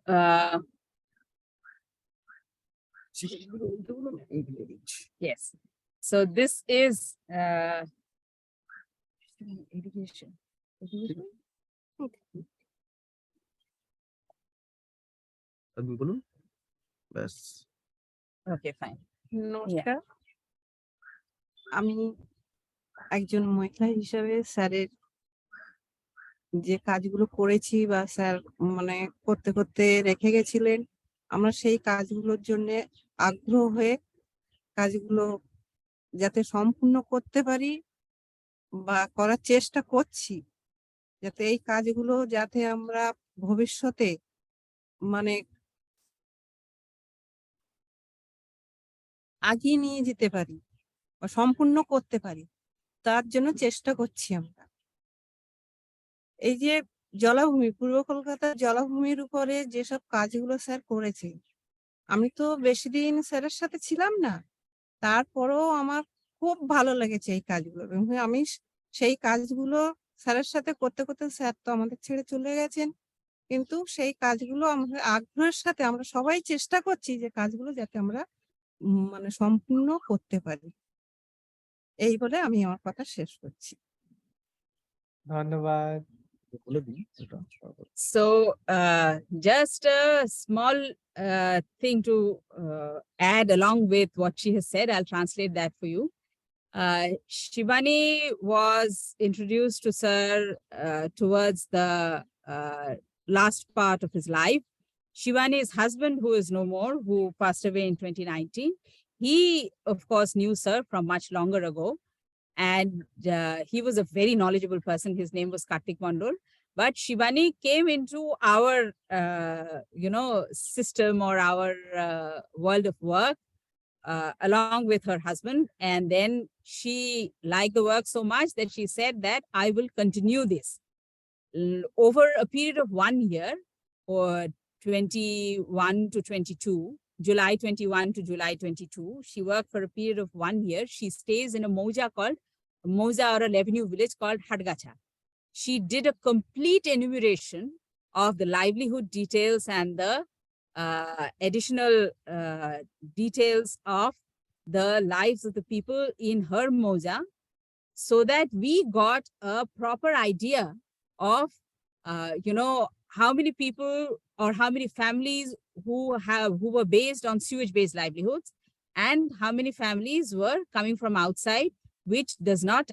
yes. So this is irrigation. Okay, fine. নমস্কার, আমি একজন মহিলা হিসেবে স্যারের যে কাজগুলো করেছি বা স্যার মানে করতে করতে রেখে গেছিলেন, আমরা সেই কাজগুলোর জন্য আগ্রহ হয়ে কাজগুলো যাতে সম্পূর্ণ করতে পারি বা করার চেষ্টা করছি, যাতে এই কাজগুলো যাতে আমরা ভবিষ্যতে মানে আগিয়ে নিয়ে যেতে পারি বা সম্পূর্ণ করতে পারি, তার জন্য চেষ্টা করছি আমরা। এই যে জলাভূমি, পূর্ব কলকাতার জলাভূমির উপরে যেসব কাজগুলো স্যার করেছে, আমি তো বেশি দিন স্যারের সাথে ছিলাম না, তারপরেও আমার খুব ভালো লেগেছে এই কাজগুলো এবং আমি সেই কাজগুলো স্যারের সাথে করতে করতে স্যার তো আমাদের ছেড়ে চলে গেছেন, কিন্তু সেই কাজগুলো আমাদের আগ্রহের সাথে আমরা সবাই চেষ্টা করছি যে কাজগুলো যাতে আমরা মানে সম্পূর্ণ করতে পারি। এই বলে আমি আমার কথা শেষ করছি। ধন্যবাদ। So just a small thing to add along with what she has said. I'll translate that for you. Shivani was introduced to Sir towards the last part of his life. Shivani's husband, who is no more, who passed away in 2019, he of course knew Sir from much longer ago. And he was a very knowledgeable person. His name was Kartik Mandol. But Shivani came into our, system or our world of work along with her husband. And then she liked the work so much that she said that I will continue this. Over a period of 1 year, or 21 to 22, July 21 to July 22, she worked for a period of 1 year. She stays in a Moja or a revenue village called Hadgacha. She did a complete enumeration of the livelihood details and the additional details of the lives of the people in her Moja, so that we got a proper idea of how many people or how many families who were based on sewage-based livelihoods, and how many families were coming from outside, which does not,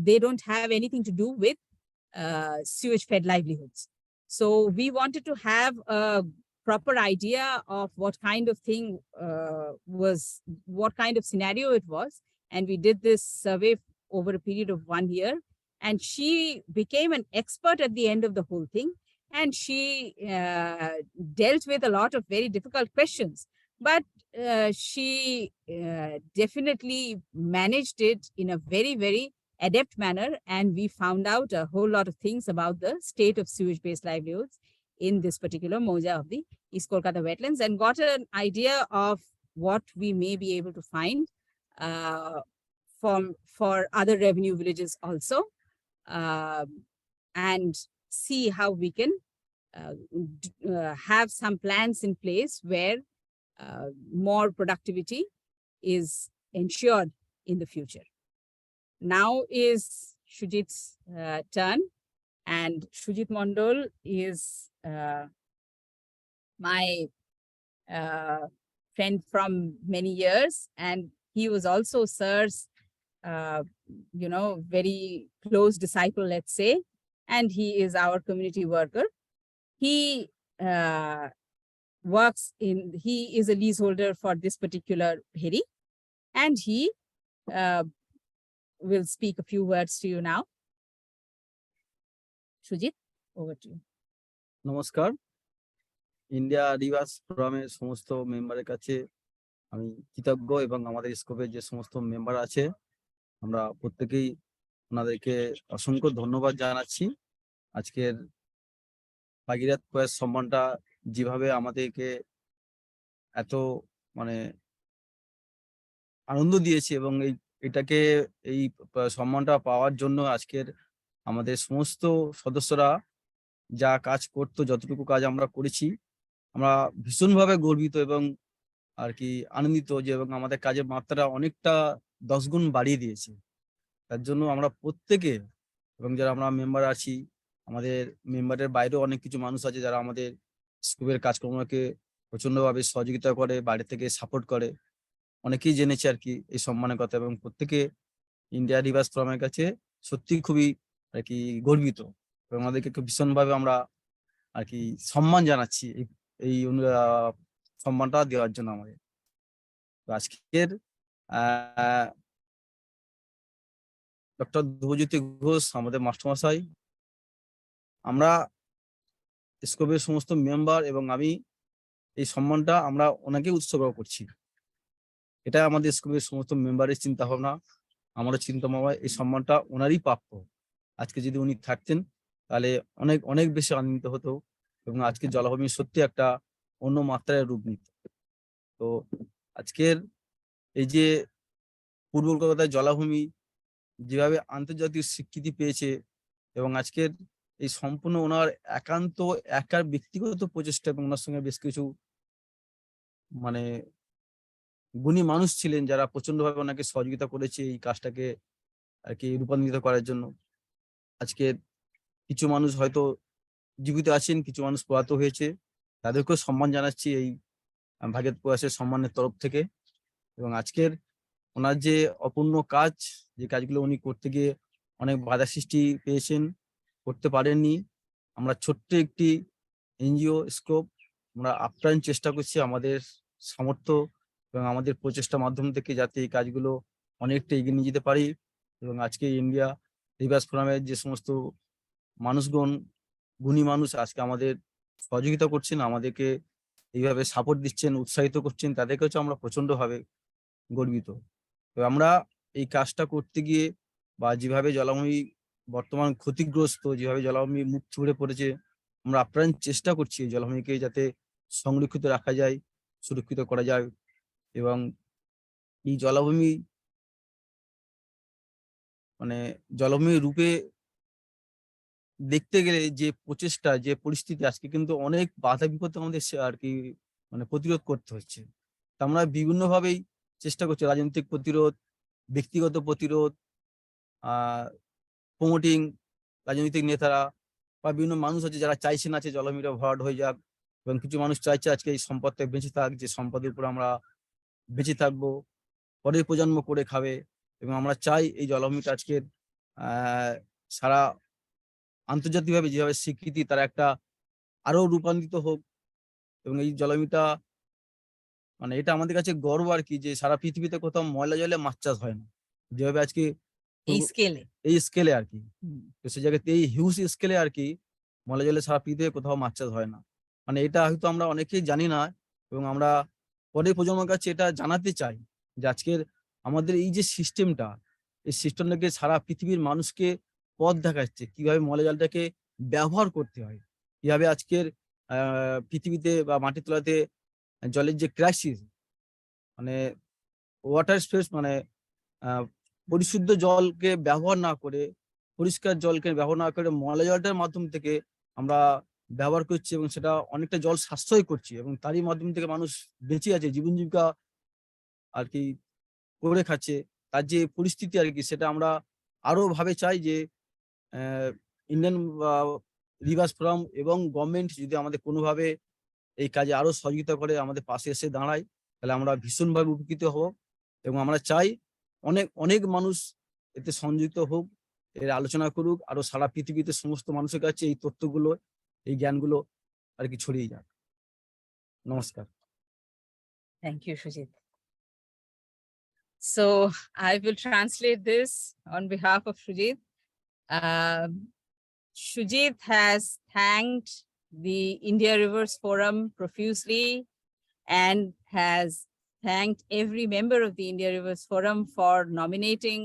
they don't have anything to do with sewage-fed livelihoods. So we wanted to have a proper idea of what kind of thing what kind of scenario it was. And we did this survey over a period of 1 year. And she became an expert at the end of the whole thing. And she dealt with a lot of very difficult questions. But she definitely managed it in a very, very adept manner. And we found out a whole lot of things about the state of sewage-based livelihoods in this particular moja of the East Kolkata wetlands, and got an idea of what we may be able to find for other revenue villages also, and see how we can have some plans in place where more productivity is ensured in the future. Now is Shujit's turn, and Shujit Mondol is my friend from many years, and he was also Sir's, very close disciple, let's say, and he is our community worker. He he is a leaseholder for this particular bheri, and he will speak a few words to you now. Shujit, over to you. নমস্কার, India reverse ফোরামের সমস্ত মেম্বারের কাছে আমি কৃতজ্ঞ, এবং আমাদের স্কোপের যে সমস্ত মেম্বার আছে আমরা প্রত্যেকেই ওনাদেরকে অসংখ্য ধন্যবাদ জানাচ্ছি। আজকের ভাগীরথ প্রয়াস সম্মানটা যেভাবে আমাদেরকে এত আনন্দ দিয়েছে, এবং এটাকে এই সম্মানটা পাওয়ার জন্য আজকের আমাদের সমস্ত সদস্যরা যা কাজ করতো, যতটুকু কাজ আমরা করেছি, আমরা ভীষণভাবে গর্বিত এবং আর কি আনন্দিত যে, এবং আমাদের কাজের মাত্রা অনেকটা 10 গুণ বাড়িয়ে দিয়েছে। তার জন্য আমরা প্রত্যেকে, এবং যারা আমরা মেম্বার আছি, আমাদের মেম্বারের বাইরেও অনেক কিছু মানুষ আছে যারা আমাদের স্কুপের কাজকর্মকে প্রচন্ডভাবে সহযোগিতা করে, বাইরে থেকে সাপোর্ট করে, অনেকেই জেনেছে আর কি এই সম্মানের কথা, এবং প্রত্যেকে ইন্ডিয়া রিভার্স ফোরামের কাছে সত্যি খুবই আর কি গর্বিত, এবং আমাদেরকে ভীষণভাবে আমরা আর কি সম্মান জানাচ্ছি এই সম্মানটা দেওয়ার জন্য আমাদের। তো আজকের ডক্টর ধ্রুবজ্যোতি ঘোষ আমাদের মাস্টারমশাই, আমরা স্কোপের সমস্ত মেম্বার এবং আমি এই সম্মানটা আমরা ওনাকে উৎসর্গ করছি। এটা আমাদের স্কোপের সমস্ত মেম্বারের চিন্তা ভাবনা, আমারও চিন্তা ভাবনা, এই সম্মানটা ওনারই প্রাপ্য। আজকে যদি উনি থাকতেন তাহলে অনেক অনেক বেশি আনন্দিত হতো, এবং আজকে জলাভূমি সত্যি একটা অন্য মাত্রায় রূপ নিত। তো আজকের এই যে পূর্ব কলকাতার জলাভূমি যেভাবে আন্তর্জাতিক স্বীকৃতি পেয়েছে, এবং আজকের এই সম্পূর্ণ ওনার একান্ত একার ব্যক্তিগত প্রচেষ্টা, এবং ওনার সঙ্গে বেশ কিছু গুণী মানুষ ছিলেন যারা প্রচন্ডভাবে ওনাকে সহযোগিতা করেছে এই কাজটাকে আর কি রূপান্তরিত করার জন্য। আজকে কিছু মানুষ হয়তো জীবিত আছেন, কিছু মানুষ প্রয়াত হয়েছে, তাদেরকেও সম্মান জানাচ্ছি এই ভাগীরথ প্রয়াসের সম্মানের তরফ থেকে। এবং আজকের ওনার যে অপূর্ণ কাজ, যে কাজগুলো উনি করতে গিয়ে অনেক বাধা সৃষ্টি পেয়েছেন, করতে পারেননি, আমরা ছোট্ট একটি এনজিও স্কোপ আমরা আপ্রাণ চেষ্টা করছি আমাদের সামর্থ্য এবং আমাদের প্রচেষ্টার মাধ্যম থেকে যাতে এই কাজগুলো অনেকটা এগিয়ে নিয়ে যেতে পারি। এবং আজকে ইন্ডিয়া রিভার্স ফোরামের যে সমস্ত মানুষগণ, গুণী মানুষ আজকে আমাদের সহযোগিতা করছেন, আমাদেরকে এইভাবে সাপোর্ট দিচ্ছেন, উৎসাহিত করছেন, তাদেরকে হচ্ছে আমরা প্রচন্ডভাবে গর্বিত। তো আমরা এই কাজটা করতে গিয়ে, বা যেভাবে জলাভূমি বর্তমান ক্ষতিগ্রস্ত, যেভাবে জলাভূমি মুখ থুবড়ে পড়েছে, আমরা আপ্রাণ চেষ্টা করছি এই জলাভূমিকে যাতে সংরক্ষিত রাখা যায়, সুরক্ষিত করা যায়। এবং এই জলাভূমি জলাভূমির রূপে দেখতে গেলে যে প্রচেষ্টা, যে পরিস্থিতি, আজকে কিন্তু অনেক বাধা বিপত্তি আমাদের আর কি প্রতিরোধ করতে হচ্ছে। তা আমরা বিভিন্নভাবেই চেষ্টা করছি, রাজনৈতিক প্রতিরোধ, ব্যক্তিগত প্রতিরোধ, প্রমোটিং, রাজনৈতিক নেতারা বা বিভিন্ন মানুষ আছে যারা চাইছে না যে জলভূমিটা ভরাট হয়ে যাক, এবং কিছু মানুষ চাইছে আজকে এই সম্পদটা বেঁচে থাক, যে সম্পদের উপর আমরা বেঁচে থাকবো, পরের প্রজন্ম করে খাবে। এবং আমরা চাই এই জলভূমিটা আজকের সারা আন্তর্জাতিকভাবে যেভাবে স্বীকৃতি, তার একটা আরো রূপান্তরিত হোক। এবং এই জলভূমিটা মানে এটা আমাদের কাছে গর্ব আর কি, যে সারা পৃথিবীতে কোথাও ময়লা জলে মাছ চাষ হয় না যেভাবে আজকে এই স্কেলে। এই স্কেলে আর কি। তো সেই জায়গাতে এই হিউজ স্কেলে আর কি ময়লা জলে সারা পৃথিবীতে কোথাও মাছ চাষ হয় না। মানে এটা হয়তো আমরা অনেকেই জানি না, এবং আমরা পরের প্রজন্মের কাছে এটা জানাতে চাই যে আজকের আমাদের এই যে সিস্টেমটা, এই সিস্টেমটাকে সারা পৃথিবীর মানুষকে পথ দেখাচ্ছে কিভাবে ময়লা জলটাকে ব্যবহার করতে হয়, কিভাবে আজকের পৃথিবীতে বা মাটির তলাতে জলের যে ক্রাইসিস, মানে ওয়াটার স্পেস, মানে পরিশুদ্ধ জলকে ব্যবহার না করে, পরিষ্কার জলকে ব্যবহার না করে ময়লা জলটার মাধ্যম থেকে আমরা ব্যবহার করছি, এবং সেটা অনেকটা জল সাশ্রয় করছি, এবং তারই মাধ্যম থেকে মানুষ বেঁচে আছে, জীবন জীবিকা আর কি করে খাচ্ছে। তার যে পরিস্থিতি আর কি, সেটা আমরা আরো ভাবে চাই যে ইন্ডিয়ান রিভার্স ফোরাম এবং গভর্নমেন্ট যদি আমাদের কোনোভাবে এই কাজে আরো সহযোগিতা করে, আমাদের পাশে এসে দাঁড়ায়, তাহলে আমরা ভীষণভাবে উপকৃত হব। এবং আমরা চাই অনেক অনেক মানুষ এতে সংযুক্ত হোক, এর আলোচনা করুক, আরো সারা পৃথিবীতে সমস্ত মানুষের কাছে এই তথ্যগুলো, এই জ্ঞানগুলো আর কি ছড়িয়ে যাক। নমস্কার। Thank you, Shujit. So I will translate this on behalf of Shujit. Shujit has thanked the India Rivers Forum profusely and has thanked every member of the India Rivers Forum for nominating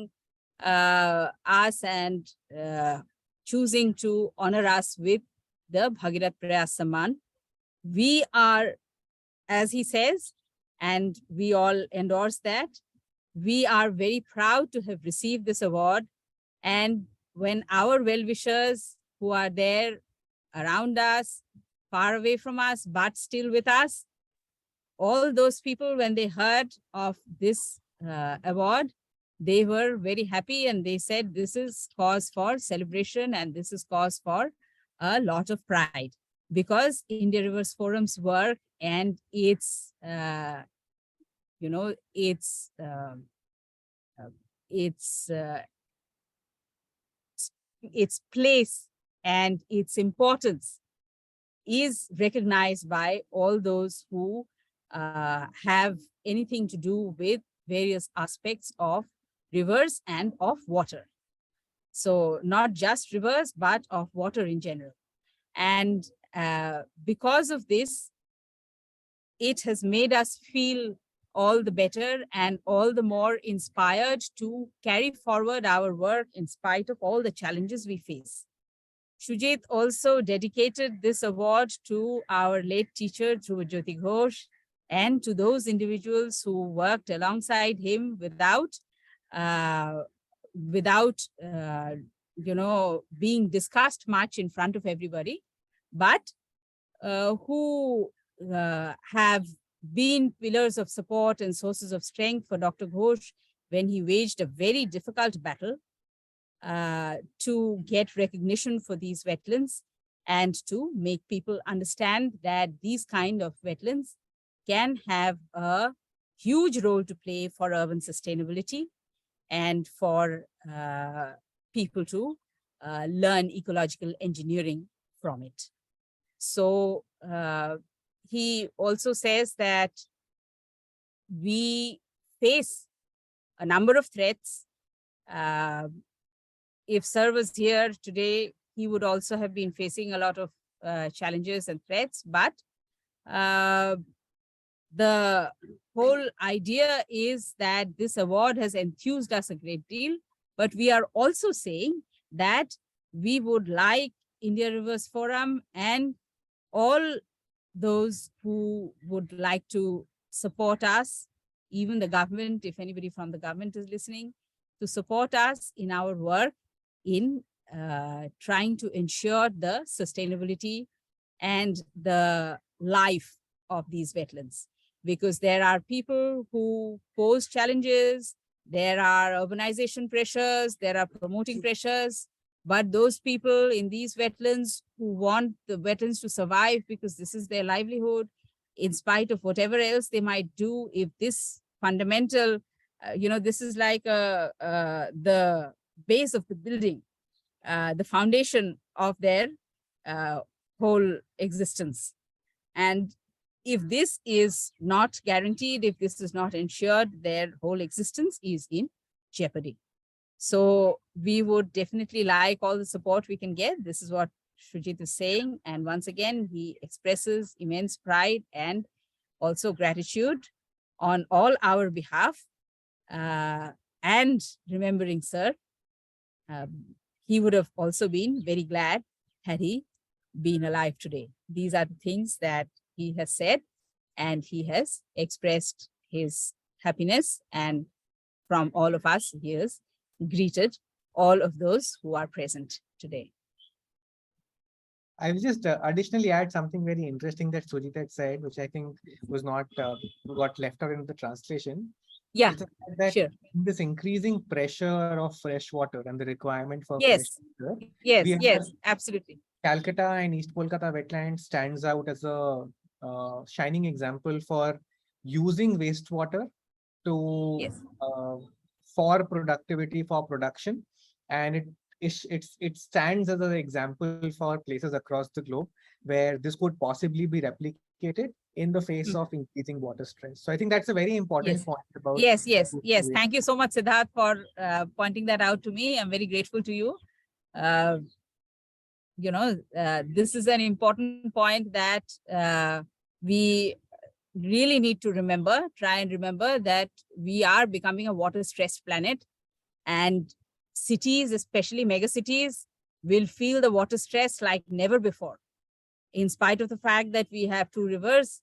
us and choosing to honor us with the Bhagirath Prayaas Samman. We are, as he says, and we all endorse that, we are very proud to have received this award. And when our well-wishers who are there around us, far away from us, but still with us, all those people, when they heard of this award, they were very happy, and they said this is cause for celebration and this is cause for a lot of pride, because India Rivers Forum's work and its its place and its importance is recognized by all those who have anything to do with various aspects of rivers and of water. So not just rivers, but of water in general. And because of this, it has made us feel all the better and all the more inspired to carry forward our work in spite of all the challenges we face. Shujit also dedicated this award to our late teacher, Jyoti Ghosh, and to those individuals who worked alongside him without being discussed much in front of everybody, but who have been pillars of support and sources of strength for Dr. Ghosh when he waged a very difficult battle to get recognition for these wetlands and to make people understand that these kind of wetlands can have a huge role to play for urban sustainability and for people to learn ecological engineering from it. So he also says that we face a number of threats. If Sir was here today, he would also have been facing a lot of challenges and threats, but the whole idea is that this award has enthused us a great deal, but we are also saying that we would like India Rivers Forum and all those who would like to support us, even the government, if anybody from the government is listening, to support us in our work in trying to ensure the sustainability and the life of these wetlands. Because there are people who pose challenges, there are urbanization pressures, there are promoting pressures, But those people in these wetlands who want the wetlands to survive because this is their livelihood, in spite of whatever else they might do, if this fundamental, this is like the base of the building, the foundation of their whole existence. And if this is not guaranteed, if this is not ensured, their whole existence is in jeopardy. So we would definitely like all the support we can get. This is what Shrujit is saying. And once again, he expresses immense pride and also gratitude on all our behalf. And remembering Sir, he would have also been very glad had he been alive today. These are the things that he has said, and he has expressed his happiness, and from all of us, he has greeted all of those who are present today. I will just additionally add something very interesting that Sujit had said, which I think was not got left out in the translation. Yeah, It's the fact that sure. this increasing pressure of fresh water and the requirement for Yes, fresh water, yes, we have yes, absolutely. Calcutta and East Kolkata wetland stands out as a shining example for using wastewater to Yes. for productivity, for production, and it stands as an example for places across the globe where this could possibly be replicated in the face of increasing water stress. So I think that's a very important Yes. point about Yes, yes, yes. Thank you so much, Siddharth, for pointing that out to me. I'm very grateful to you. This is an important point that we really need to remember, try and remember that we are becoming a water-stressed planet, and cities, especially megacities, will feel the water stress like never before. In spite of the fact that we have 2 rivers,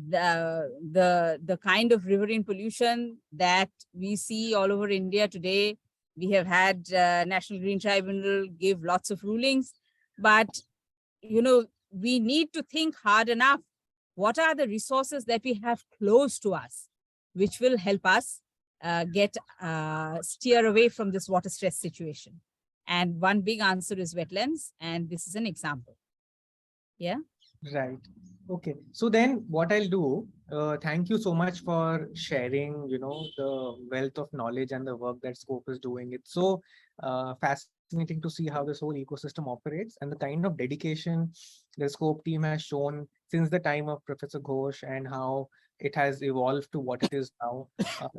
the kind of riverine pollution that we see all over India today, we have had National Green Tribunal give lots of rulings, but we need to think hard enough. What are the resources that we have close to us, which will help us steer away from this water stress situation? And one big answer is wetlands, and this is an example. Yeah. Right. Okay. So then what I'll do, thank you so much for sharing, the wealth of knowledge and the work that SCOPE is doing. It's so fascinating to see how this whole ecosystem operates and the kind of dedication the SCOPE team has shown since the time of Professor Ghosh and how it has evolved to what it is now.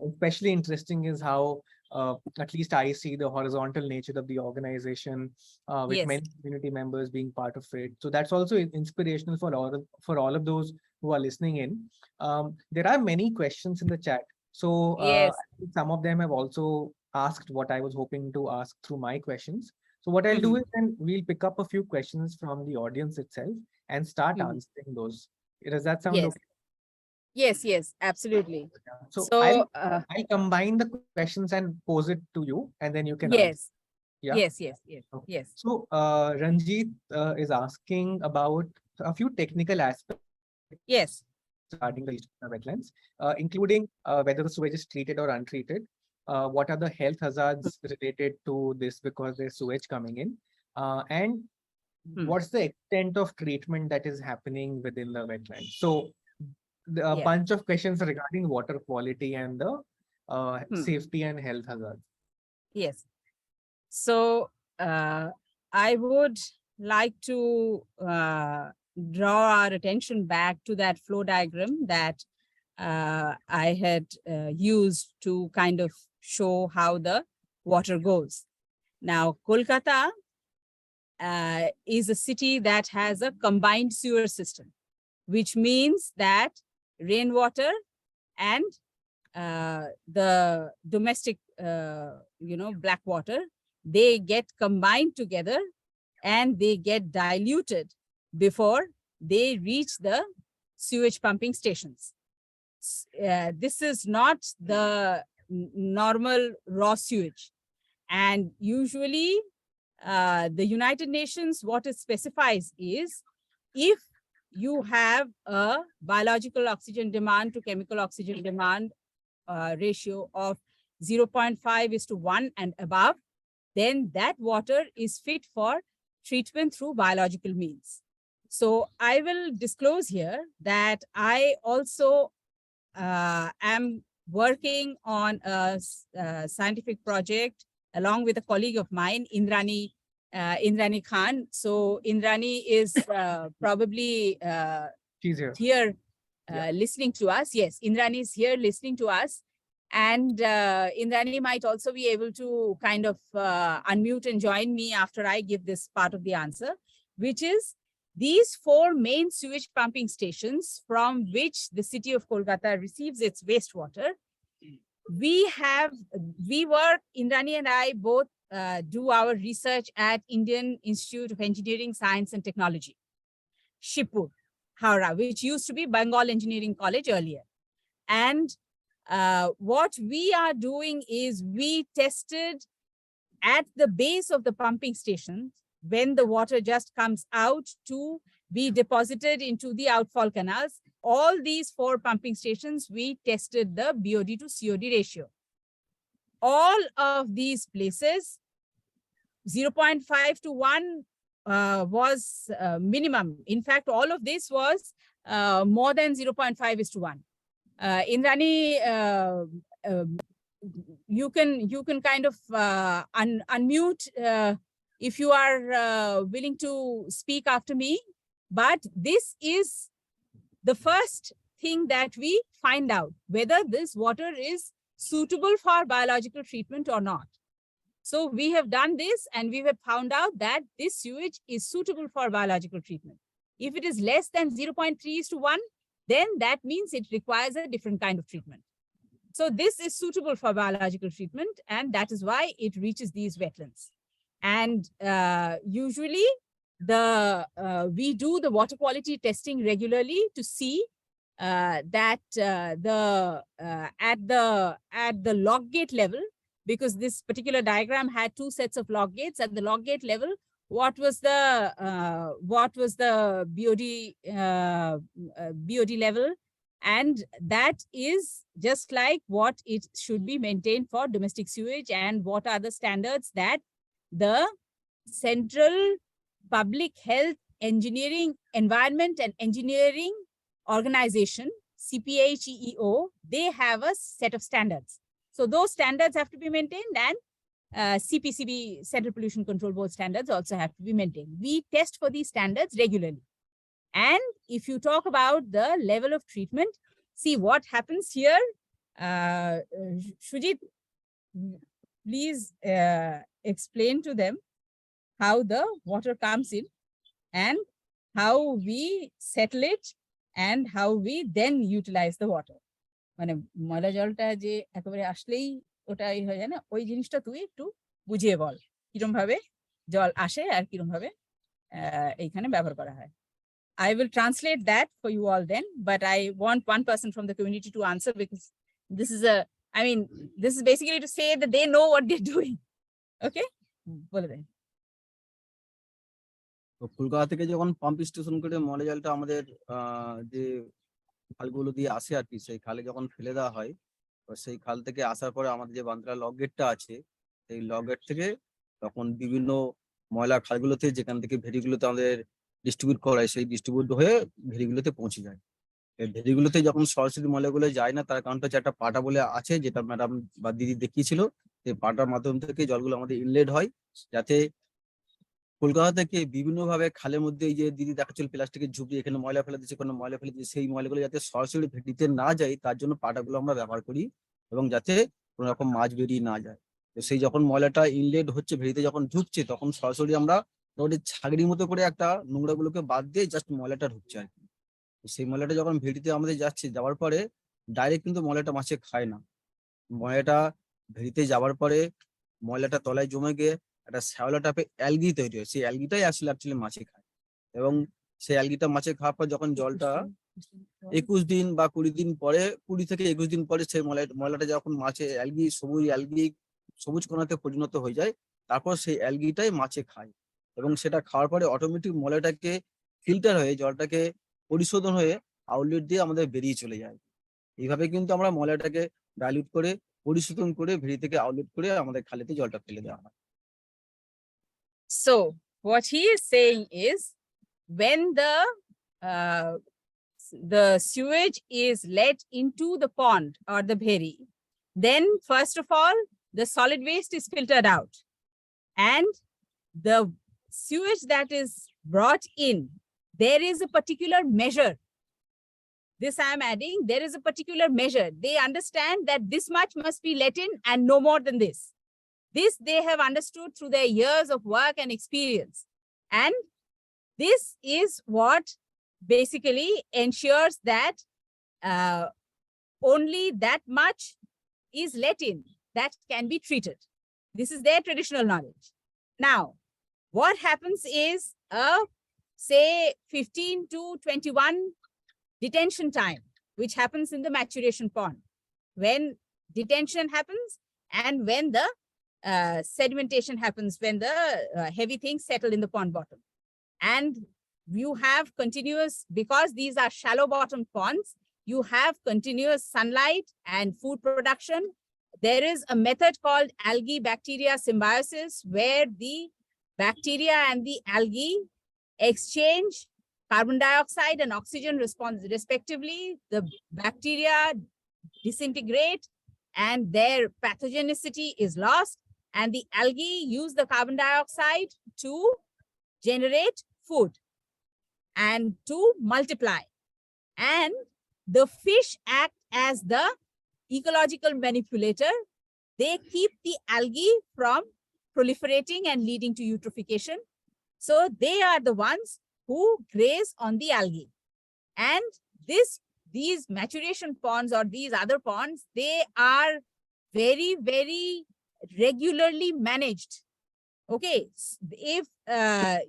Especially interesting is how at least I see the horizontal nature of the organization with Yes. many community members being part of it. So that's also inspirational for all of those who are listening in. There are many questions in the chat. So Yes. some of them have also asked what I was hoping to ask through my questions. So what I'll do is then we'll pick up a few questions from the audience itself and start answering those. Does that sound Yes. okay? Yes, yes, absolutely. So, So, I'll combine the questions and pose it to you, and then you can answer. yes, Yeah. yes, yes, yes, Okay. yes. So, Ranjit is asking about a few technical aspects Yes. regarding the wetlands, including whether the sewage is treated or untreated. What are the health hazards related to this because there's sewage coming in? And what's the extent of treatment that is happening within the wetland? So, a bunch of questions regarding water quality and the safety and health hazards. Yes. So I would like to draw our attention back to that flow diagram that I had used to kind of show how the water goes. Now, Kolkata is a city that has a combined sewer system, which means that rainwater and the domestic, black water, they get combined together and they get diluted before they reach the sewage pumping stations. This is not the normal raw sewage. And usually the United Nations, what it specifies is if you have a biological oxygen demand to chemical oxygen demand ratio of 0.5:1 and above, then that water is fit for treatment through biological means. So I will disclose here that I also am working on a scientific project along with a colleague of mine, Indrani Khan. So Indrani is probably She's here. here Yeah. listening to us. Yes, Indrani is here listening to us. And Indrani might also be able to kind of unmute and join me after I give this part of the answer, which is these 4 main sewage pumping stations from which the city of Kolkata receives its wastewater. Indrani and I both do our research at Indian Institute of Engineering, Science and Technology, Shibpur, Howrah, which used to be Bengal Engineering College earlier. And what we are doing is we tested at the base of the pumping stations when the water just comes out to be deposited into the outfall canals. All these 4 pumping stations, we tested the BOD to COD ratio. All of these places, 0.5 to 1 was minimum. In fact, all of this was more than 0.5:1. Indrani, you can kind of unmute if you are willing to speak after me. But this is the first thing that we find out, whether this water is suitable for biological treatment or not. So we have done this and we have found out that this sewage is suitable for biological treatment. If it is less than 0.3:1, then that means it requires a different kind of treatment. So this is suitable for biological treatment, and that is why it reaches these wetlands. And usually we do the water quality testing regularly to see that at the log gate level, because this particular diagram had 2 sets of log gates. At the log gate level, what was the BOD level, and that is just like what it should be maintained for domestic sewage, and what are the standards that the Central Public Health Engineering Environment and Engineering Organization, CPHEEO, they have a set of standards. So those standards have to be maintained, and CPCB, Central Pollution Control Board standards also have to be maintained. We test for these standards regularly. And if you talk about the level of treatment, see what happens here. Shujit, please explain to them how the water comes in and how we settle it and how we then utilize the water. মানে ময়লা জলটা যে একেবারে আসলেই ওটাই হয়ে যায় না, ওই জিনিসটা তুই একটু বুঝিয়ে বল কিরকম ভাবে জল আসে আর কিরকম ভাবে এইখানে ব্যবহার করা হয়. I will translate that for you all then, but I want one person from the community to answer, because this is basically to say that they know what they're doing. Okay? বলে দেন. তো কলকাতা থেকে যখন pump station করে ময়লা জলটা আমাদের যে খালগুলো দিয়ে আসে আর কি, সেই খালে যখন ফেলে দেওয়া হয়, সেই খাল থেকে আসার পরে আমাদের যে বান্দ্রা লক গেটটা আছে, সেই লক গেট থেকে তখন বিভিন্ন ময়লা খালগুলোতে, যেখান থেকে ভেরিগুলোতে আমাদের ডিস্ট্রিবিউট করা হয়, সেই ডিস্ট্রিবিউট হয়ে ভেরিগুলোতে পৌঁছে যায়। এই ভেরিগুলোতে যখন সরাসরি ময়লাগুলো যায় না, তার কারণটা হচ্ছে একটা পাটা বলে আছে, যেটা ম্যাডাম বা দিদি দেখিয়েছিল। সেই পাটার মাধ্যম থেকে জলগুলো আমাদের ইনলেট হয়, যাতে কলকাতা থেকে বিভিন্ন ভাবে খালের মধ্যে এই যে দিদি দেখাচ্ছিল প্লাস্টিকের ঝুপড়ি, এখানে ময়লা ফেলে দিচ্ছে, কোনো ময়লা ফেলে দিচ্ছে, সেই ময়লাগুলো যাতে সরাসরি ভেটিতে না যায়, তার জন্য পাটাগুলো আমরা ব্যবহার করি, এবং যাতে কোনো রকম মাছ বেরিয়ে না যায়। তো সেই যখন ময়লাটা ইনলেট হচ্ছে, ভেটিতে যখন ঢুকছে, তখন সরাসরি আমরা ছাগড়ির মতো করে একটা নোংরাগুলোকে বাদ দিয়ে জাস্ট ময়লাটা ঢুকছে আর কি। সেই ময়লাটা যখন ভেটিতে আমাদের যাচ্ছে, যাওয়ার পরে ডাইরেক্ট কিন্তু ময়লাটা মাছে খায় না। ময়লাটা ভেটিতে যাওয়ার পরে ময়লাটা তলায় জমে গিয়ে একটা শ্যাওলা টাইপের অ্যালগি তৈরি হয়, সেই অ্যালগিটাই আসলে অ্যাকচুয়ালি মাছে খায়। এবং সেই অ্যালগিটা মাছে খাওয়ার পর যখন জলটা 21 দিন বা 20 দিন পরে, 20 থেকে 21 দিন পরে সেই ময়লাটা যখন মাছে সবুজ কণাতে পরিণত হয়ে যায়, তারপর সেই অ্যালগিটাই মাছে খায়, এবং সেটা খাওয়ার পরে অটোমেটিক ময়লাটাকে ফিল্টার হয়ে জলটাকে পরিশোধন হয়ে আউটলেট দিয়ে আমাদের বেরিয়ে চলে যায়। এইভাবে কিন্তু আমরা ময়লাটাকে ডাইলিউট করে পরিশোধন করে ভেরি থেকে আউটলেট করে আমাদের খালেতে জলটা ফেলে দেওয়া হয়। So what he is saying is, when the sewage is let into the pond or the bheri, then first of all, the solid waste is filtered out, and the sewage that is brought in, there is a particular measure. This I am adding, there is a particular measure. They understand that this much must be let in and no more than this. This they have understood through their years of work and experience. And this is what basically ensures that only that much is let in that can be treated. This is their traditional knowledge. Now, what happens is, say 15 to 21 detention time, which happens in the maturation pond. When detention happens and when the sedimentation happens, when the heavy things settle in the pond bottom. And you have continuous, because these are shallow bottom ponds, you have continuous sunlight and food production. There is a method called algae bacteria symbiosis, where the bacteria and the algae exchange carbon dioxide and oxygen respectively. The bacteria disintegrate and their pathogenicity is lost, and the algae use the carbon dioxide to generate food and to multiply. And the fish act as the ecological manipulator. They keep the algae from proliferating and leading to eutrophication. So they are the ones who graze on the algae. And these maturation ponds or these other ponds, they are very, very regularly managed. Okay, if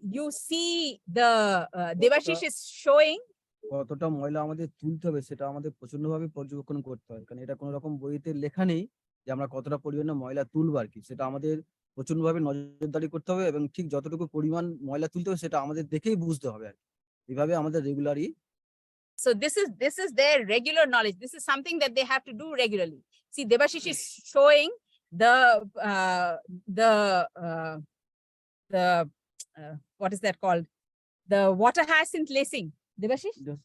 you see the Devashish is showing, কতটা ময়লা আমাদের তুলতে হবে সেটা আমাদের প্রচন্ডভাবে পর্যবেক্ষণ করতে হয়, কারণ এটা কোনো রকম বইতে লেখা নেই যে আমরা কতটা পরিমাণে ময়লা তুলবো আর কি। সেটা আমাদের প্রচন্ডভাবে নজরদারি করতে হবে এবং ঠিক যতটুকু পরিমাণ ময়লা তুলতে হবে সেটা আমাদের দেখেই বুঝতে হবে আর কি। এইভাবে আমাদের রেগুলারই। So this is their regular knowledge. This is something that they have to do regularly. See, Devashish is showing the what is that called? The water hyacinth lacing. Devashish? Yes.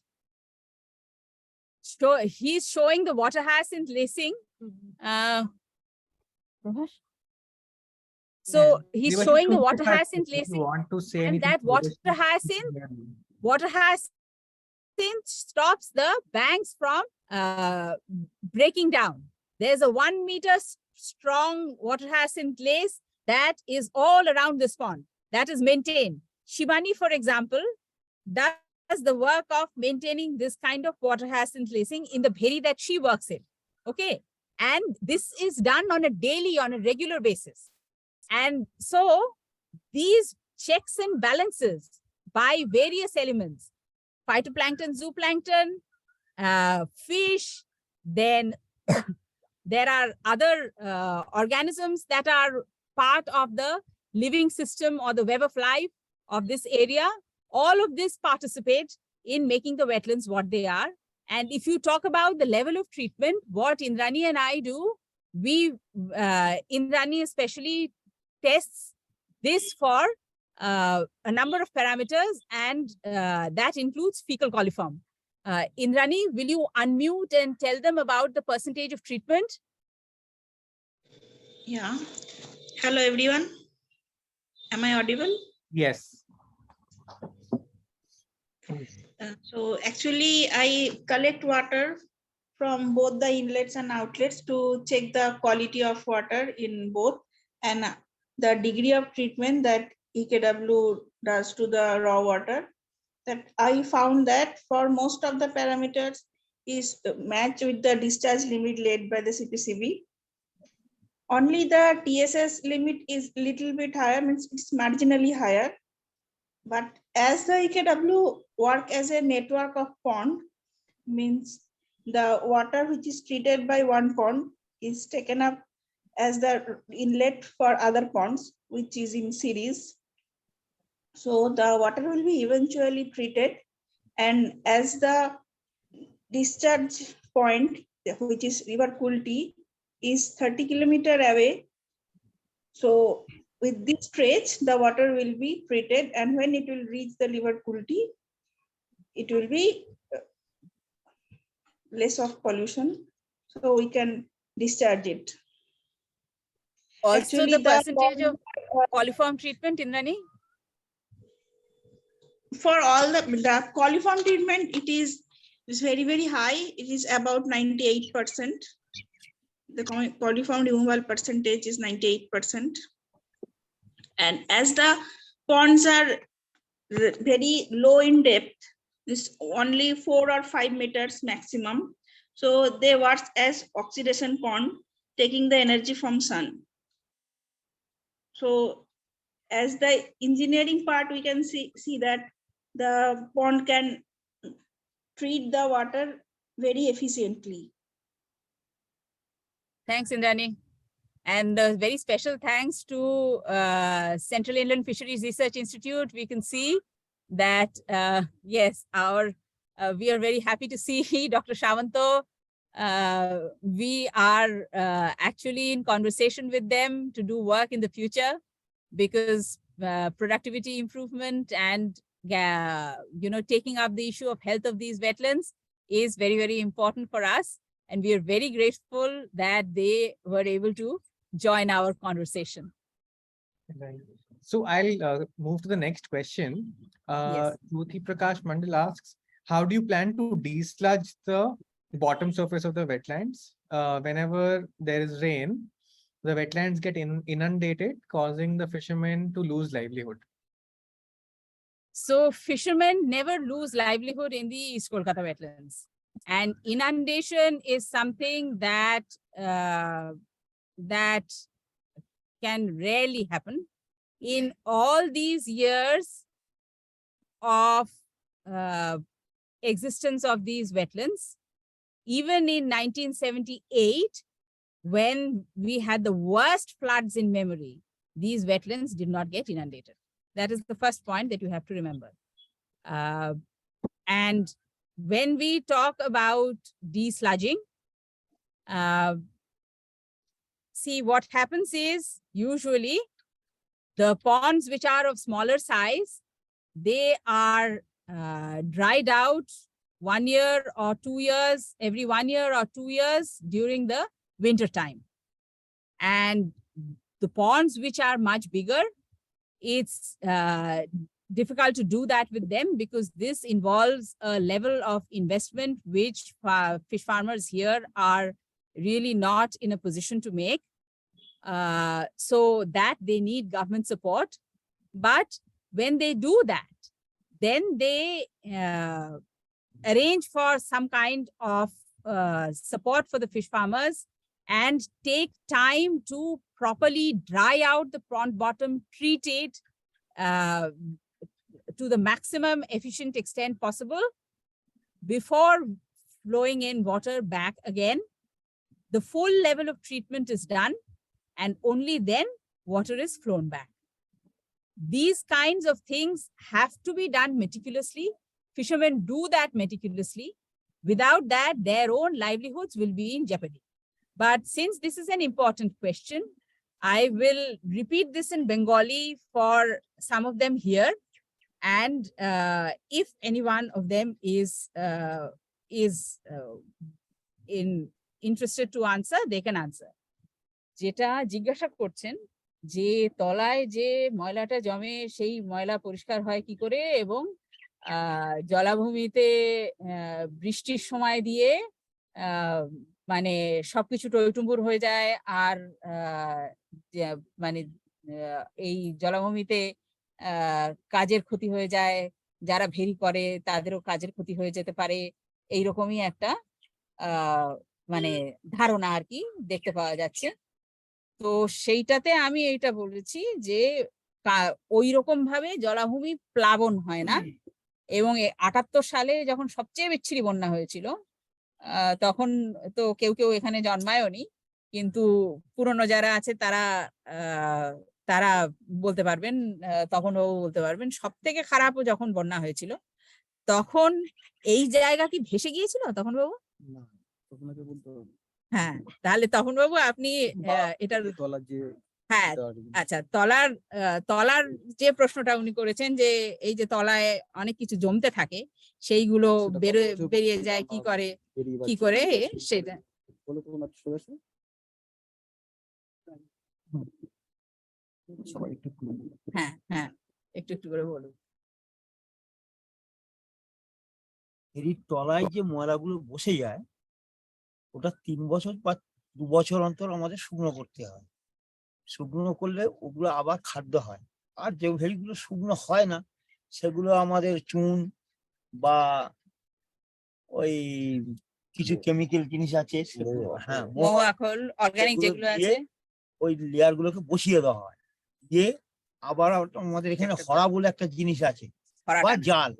So he's showing the water hyacinth lacing. Prabhash? So he's Devashish, showing the should water you have- hyacinth if you lacing, want to say and anything that to water Devashish, hyacinth stops the banks from breaking down. There's a 1 meter strong water hyacinth lace that is all around this pond, that is maintained. Shivani, for example, does the work of maintaining this kind of water hyacinth lacing in the bheri that she works in. Okay, and this is done on a daily, on a regular basis. And so these checks and balances by various elements, phytoplankton, zooplankton, fish, then there are other organisms that are part of the living system or the web of life of this area. All of this participate in making the wetlands what they are. And if you talk about the level of treatment, what Indrani and I do, Indrani especially tests this for a number of parameters, and that includes fecal coliform. Indrani, will you unmute and tell them about the percentage of treatment? Yeah. Hello, everyone. Am I audible? Yes. So actually, I collect water from both the inlets and outlets to check the quality of water in both and the degree of treatment that EKW does to the raw water. That I found that for most of the parameters is matched with the discharge limit laid by the CPCB. Only the TSS limit is little bit higher, means it's marginally higher. But as the EKW work as a network of pond, means the water which is treated by one pond is taken up as the inlet for other ponds, which is in series. So the water will be eventually treated, and as the discharge point, which is River Kulti, is 30 kilometers away. So with this stretch, the water will be treated, and when it will reach the river Kulti, it will be less of pollution, so we can discharge it. Also, Actually, the the percentage of coliform treatment, Indrani? For all the coliform treatment, it is very, very high. It is about 98%. The coliform removal percentage is 98%. And as the ponds are very low in depth, this only 4 or 5 meters maximum. So they work as oxidation pond, taking the energy from sun. So as the engineering part, we can see that the pond can treat the water very efficiently. Thanks, Indrani. And very special thanks to Central Inland Fisheries Research Institute. We can see that, yes, we are very happy to see Dr. Shavanto. We are actually in conversation with them to do work in the future, because productivity improvement and taking up the issue of health of these wetlands is very, very important for us. And we are very grateful that they were able to join our conversation. Right. So I'll move to the next question. Yes. Jyoti Prakash Mandal asks, how do you plan to desludge the bottom surface of the wetlands? Whenever there is rain, the wetlands get inundated, causing the fishermen to lose livelihood. So fishermen never lose livelihood in the East Kolkata wetlands. And inundation is something that that can rarely happen. In all these years of existence of these wetlands, even in 1978, when we had the worst floods in memory, these wetlands did not get inundated. That is the first point that you have to remember. And when we talk about desludging, see, what happens is usually the ponds which are of smaller size, they are dried out 1 year or 2 years, every 1 year or 2 years during the winter time. And the ponds which are much bigger, it's difficult to do that with them, because this involves a level of investment which fish farmers here are really not in a position to make. So that they need government support. But when they do that, then they arrange for some kind of support for the fish farmers and take time to properly dry out the pond bottom, treat it to the maximum efficient extent possible before flowing in water back again. The full level of treatment is done, and only then water is flown back. These kinds of things have to be done meticulously. Fishermen do that meticulously. Without that, their own livelihoods will be in jeopardy. But since this is an important question, I will repeat this in Bengali for some of them here. And if any one of them is interested to answer, they can answer. যেটা জিজ্ঞাসা করছেন যে তলায় যে ময়লাটা জমে সেই ময়লা পরিষ্কার হয় কি করে, এবং জলাভূমিতে বৃষ্টির সময় দিয়ে মানে সবকিছু টইটুম্বুর হয়ে যায়, আর মানে এই জলাভূমিতে কাজের ক্ষতি হয়ে যায়, যারা ভেরি করে তাদেরও কাজের ক্ষতি হয়ে যেতে পারে, এইরকমই একটা মানে ধারণা আর কি দেখতে পাওয়া যাচ্ছে। তো সেইটাতে আমি এইটা বলেছি যে ওই রকম ভাবে জলাভূমি প্লাবন হয় না। এবং ৭৮ সালে যখন সবচেয়ে বিচ্ছিরি বন্যা হয়েছিল, তখন তো কেউ এখানে জন্মায়নি, কিন্তু পুরনো যারা আছে তারা বলতে পারবেন, তখনও বলতে পারবেন সব থেকে খারাপ যখন বন্যা হয়েছিল, তখন এই জায়গা কি ভেসে গিয়েছিল তখন বাবু? হ্যাঁ, তাহলে তখন বাবু আপনি এটার তলার যে হ্যাঁ, আচ্ছা, তলার যে প্রশ্নটা উনি করেছেন যে এই যে তলায় অনেক কিছু জমতে থাকে সেইগুলো বেরিয়ে যায় কি করে সেটা। হ্যাঁ হ্যাঁ, একটু একটু করে বলুন। এরই তলায় যে ময়লাগুলো বসে যায় ওটা 3 বছর বা 2 বছর অন্তর আমাদের শুকনো করতে হয়। শুকনো করলে ওগুলো আবার খাদ্য হয়। আর যে ভেড়িগুলো শুকনো হয় না সেগুলো আমাদের চুন বা ওই কিছু কেমিক্যাল জিনিস আছে সেগুলো, হ্যাঁ, মৌয়াখল অর্গানিক সেগুলো যেগুলো দিয়ে আছে ওই লেয়ার গুলোকে বসিয়ে দেওয়া হয়। দিয়ে আবার আমাদের এখানে হরা বলে একটা জিনিস আছে বা খরাটা। জাল,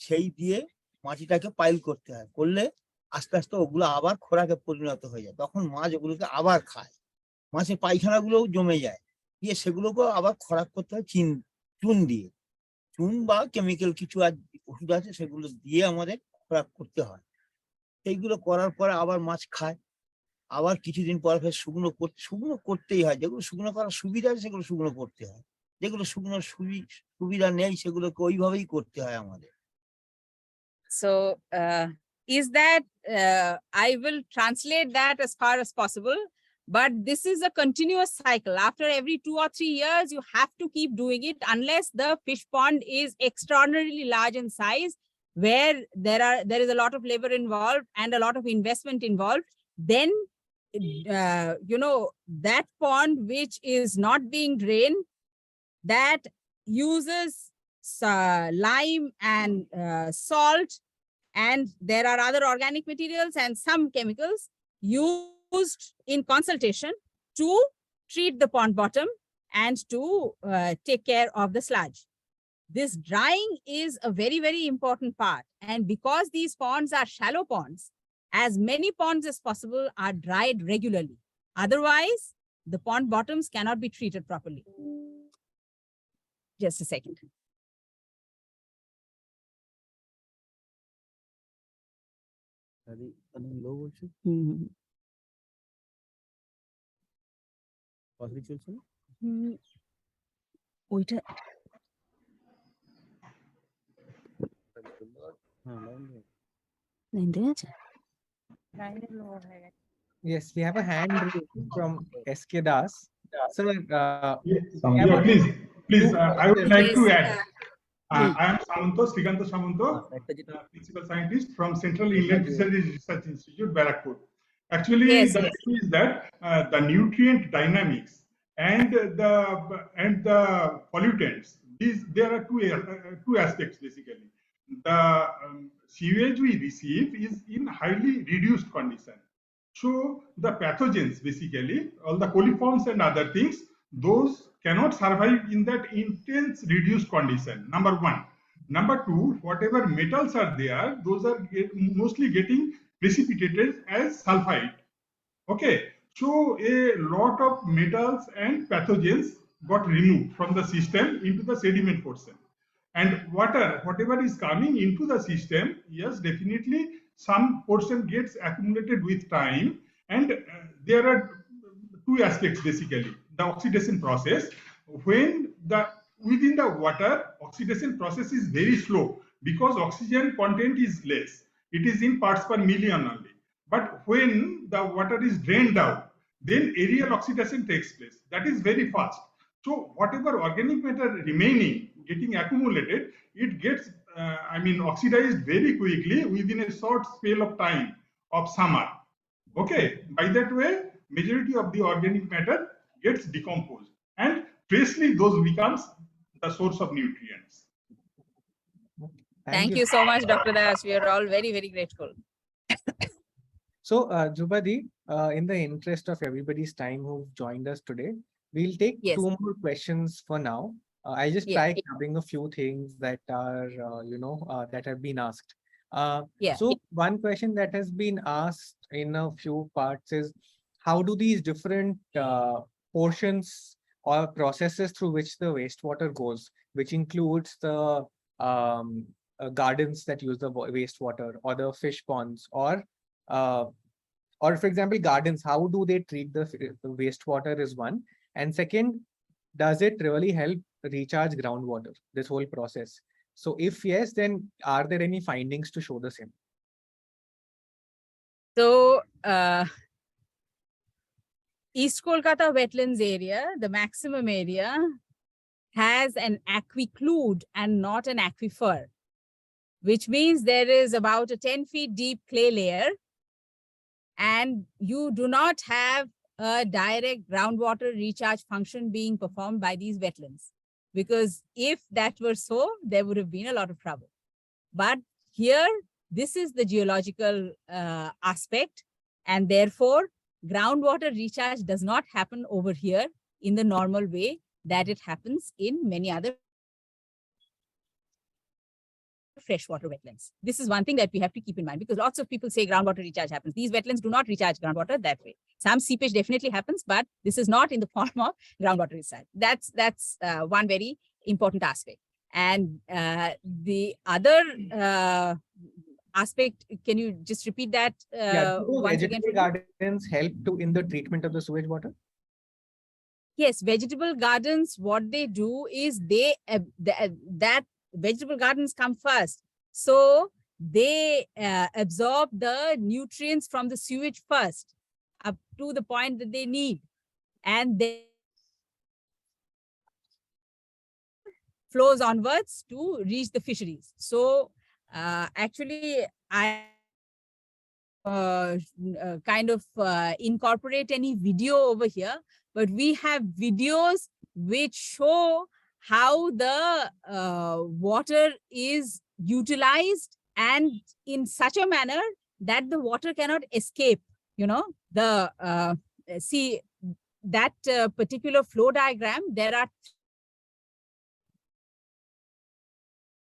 সেই দিয়ে মাটিটাকে পাইল করতে হয়। করলে আস্তে আস্তে ওগুলো আবার খোরাকে পরিণত হয়ে যায়। তখন মাছ ওগুলোকে আবার খায়। মাছের পায়খানা গুলোও জমে যায়, দিয়ে সেগুলোকেও আবার খোরাক করতে হয় চুন দিয়ে। চুন বা কেমিক্যাল কিছু আর ওষুধ আছে সেগুলো দিয়ে আমাদের খোরাক করতে হয়। সেইগুলো করার পরে আবার মাছ খায়। আবার কিছুদিন পর ফের শুকনো করতেই হয়। যেগুলো শুকনো করার সুবিধা আছে সেগুলো শুকনো করতে হয়। যেগুলো শুকনো সুবিধা নেই সেগুলোকে ওইভাবেই করতে হয় আমাদের। So, is that I will translate that as far as possible, but this is a continuous cycle. After every 2 or 3 years, you have to keep doing it unless the fish pond is extraordinarily large in size, where there is a lot of labor involved and a lot of investment involved. Then, that pond which is not being drained, that uses lime and salt, and there are other organic materials and some chemicals used in consultation to treat the pond bottom and to take care of the sludge. This drying is a very, very important part. And because these ponds are shallow ponds, as many ponds as possible are dried regularly. Otherwise, the pond bottoms cannot be treated properly. Just a second. ওইটা Yes, we have a hand raised from SK Das. So, Yes, we have yeah, a- please, I would like to Please, add. I am Samanto, Srikanto Samanto, Principal Scientist from Central Inland Fisheries Research Institute, Barakpur. Actually, Yes, the yes. issue is that the nutrient dynamics and the pollutants, there are two aspects basically. The sewage we receive is in highly reduced condition. So the pathogens, basically, all the coliforms and other things, those cannot survive in that intense reduced condition. Number one. Number two, whatever metals are there, those are mostly getting precipitated as sulfide. Okay, so a lot of metals and pathogens got removed from the system into the sediment portion. And water, whatever is coming into the system, yes, definitely some portion gets accumulated with time. And there are two aspects basically. The oxidation process, when within the water, oxidation process is very slow because oxygen content is less. It is in parts per million only. But when the water is drained out, then aerial oxidation takes place. That is very fast. So whatever organic matter remaining, getting accumulated, it gets, oxidized very quickly within a short spell of time of summer. Okay, by that way, majority of the organic matter gets decomposed, and freshly those becomes the source of nutrients. Thank you so much, Dr. Das. We are all very, very grateful. So, Jubadi, in the interest of everybody's time who've joined us today, we'll take Yes. 2 more questions for now. I'll just Yeah. try covering a few things that are, that have been asked. Yeah. So one question that has been asked in a few parts is, how do these different portions or processes through which the wastewater goes, which includes the gardens that use the wastewater, or the fish ponds, or for example, gardens, how do they treat the wastewater is one. And second, does it really help recharge groundwater, this whole process? So if yes, then are there any findings to show the same? So, East Kolkata wetlands area, the maximum area, has an aquiclude and not an aquifer, which means there is about a 10 feet deep clay layer, and you do not have a direct groundwater recharge function being performed by these wetlands. Because if that were so, there would have been a lot of trouble. But here, this is the geological aspect, and therefore, groundwater recharge does not happen over here in the normal way that it happens in many other freshwater wetlands. This is one thing that we have to keep in mind, because lots of people say groundwater recharge happens. These wetlands do not recharge groundwater that way. Some seepage definitely happens, but this is not in the form of groundwater recharge. That's one very important aspect. And the other aspect, can you just repeat that Do once again? vegetable gardens help in the treatment of the sewage water? Yes, vegetable gardens, what they do is that vegetable gardens come first. So they absorb the nutrients from the sewage first up to the point that they need. And then flows onwards to reach the fisheries. So actually, I kind of incorporate any video over here, but we have videos which show how the water is utilized, and in such a manner that the water cannot escape. You know, the see that particular flow diagram, there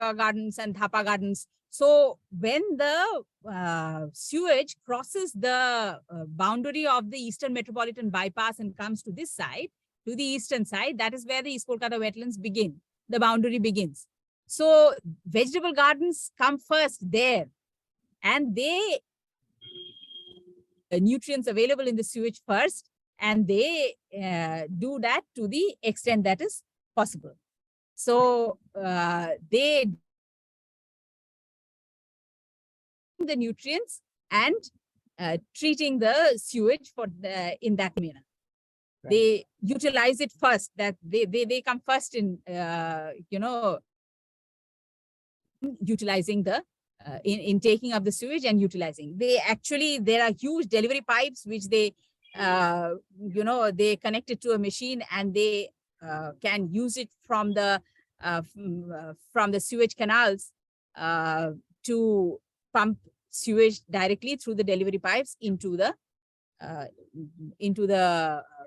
are gardens and dhapa gardens. So when the sewage crosses the boundary of the Eastern Metropolitan Bypass and comes to this side, to the eastern side, that is where the East Kolkata wetlands begin. The boundary begins. So vegetable gardens come first there, and they nutrients available in the sewage first, and they do that to the extent that is possible. So they the nutrients and treating the sewage for in that manner. Right. They utilize it first. That they come first in you know, utilizing the in taking up the sewage and utilizing. They actually, there are huge delivery pipes which they you know, they connect it to a machine, and they can use it from the sewage canals to pump sewage directly through the delivery pipes into the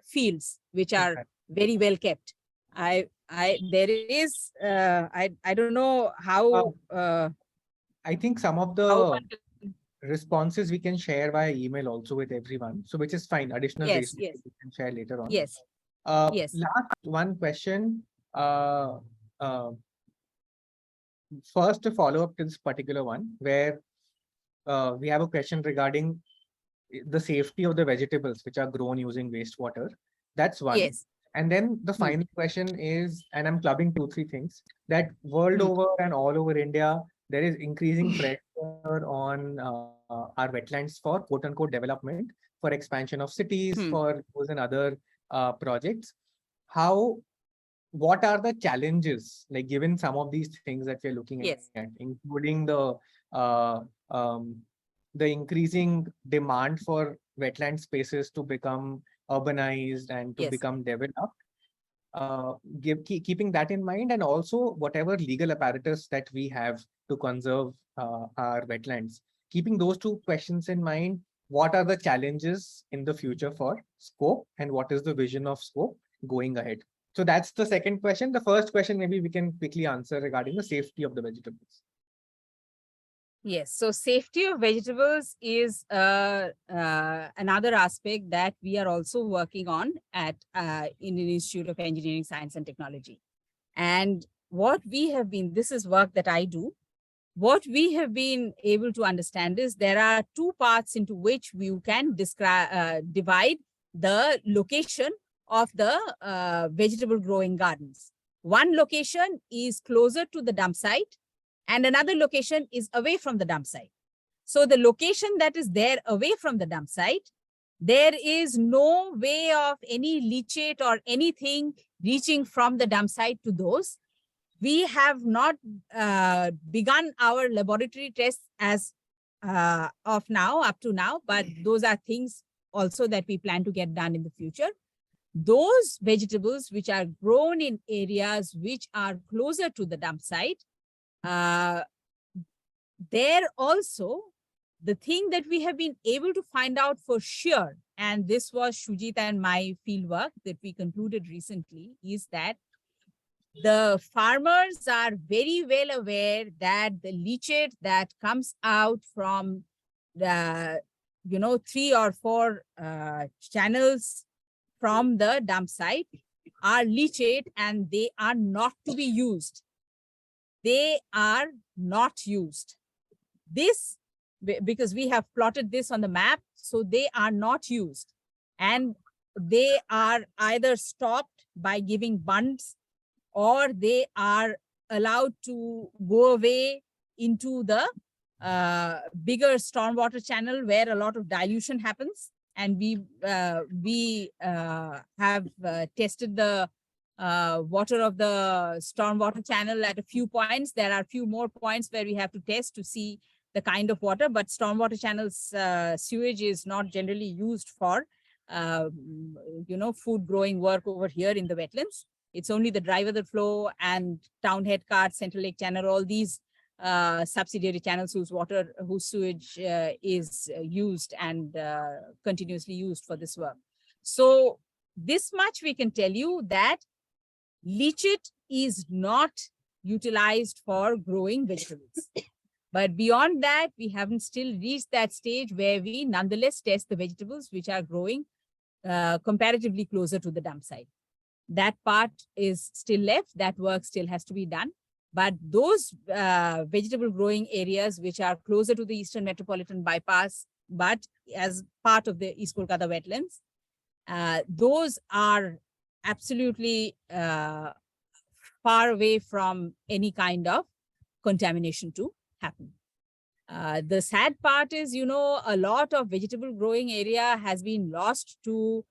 fields, which are very well kept. There is I don't know how I think some of the responses we can share via email also with everyone, so which is fine. Additional yes, we can share later on. Yes. Yes. Last one question. First, to follow up to this particular one, where we have a question regarding the safety of the vegetables which are grown using wastewater. That's one. Yes. And then the final question is, and I'm clubbing 2-3 things, that world over and all over India, there is increasing pressure on our wetlands for quote unquote development, for expansion of cities, for those and other projects. What are the challenges, like given some of these things that we're looking at, including the increasing demand for wetland spaces to become urbanized and to become developed, keeping that in mind, and also whatever legal apparatus that we have to conserve our wetlands, keeping those two questions in mind, what are the challenges in the future for SCOPE, and what is the vision of SCOPE going ahead? So that's the second question. The first question, maybe we can quickly answer regarding the safety of the vegetables. Yes, so safety of vegetables is another aspect that we are also working on at Indian Institute of Engineering, Science and Technology. And what we have been, this is work that I do, what we have been able to understand is there are two parts into which we can divide the location of the vegetable growing gardens. One location is closer to the dump site and another location is away from the dump site. So the location that is there away from the dump site, there is no way of any leachate or anything reaching from the dump site to those. We have not begun our laboratory tests as of now, up to now, but those are things also that we plan to get done in the future. Those vegetables which are grown in areas which are closer to the dump site, there also, the thing that we have been able to find out for sure, and this was Shujit and my field work that we concluded recently, is that the farmers are very well aware that the leachate that comes out from the, 3 or 4 channels from the dump site are leachate and they are not to be used. They are not used. This, because we have plotted this on the map, so they are not used. And they are either stopped by giving bunds or they are allowed to go away into the bigger stormwater channel where a lot of dilution happens. And we have tested the water of the stormwater channel at a few points. There are a few more points where we have to test to see the kind of water, but stormwater channels sewage is not generally used for, food growing work over here in the wetlands. It's only the dry weather flow and Town Head Cart, Central Lake Channel, all these subsidiary channels whose sewage is used and continuously used for this work. So this much we can tell you, that leachate is not utilized for growing vegetables. But beyond that, we haven't still reached that stage where we nonetheless test the vegetables which are growing comparatively closer to the dump site. That part is still left. That work still has to be done. But those vegetable growing areas which are closer to the Eastern Metropolitan Bypass, but as part of the East Kolkata wetlands, those are absolutely far away from any kind of contamination to happen. The sad part is, a lot of vegetable growing area has been lost to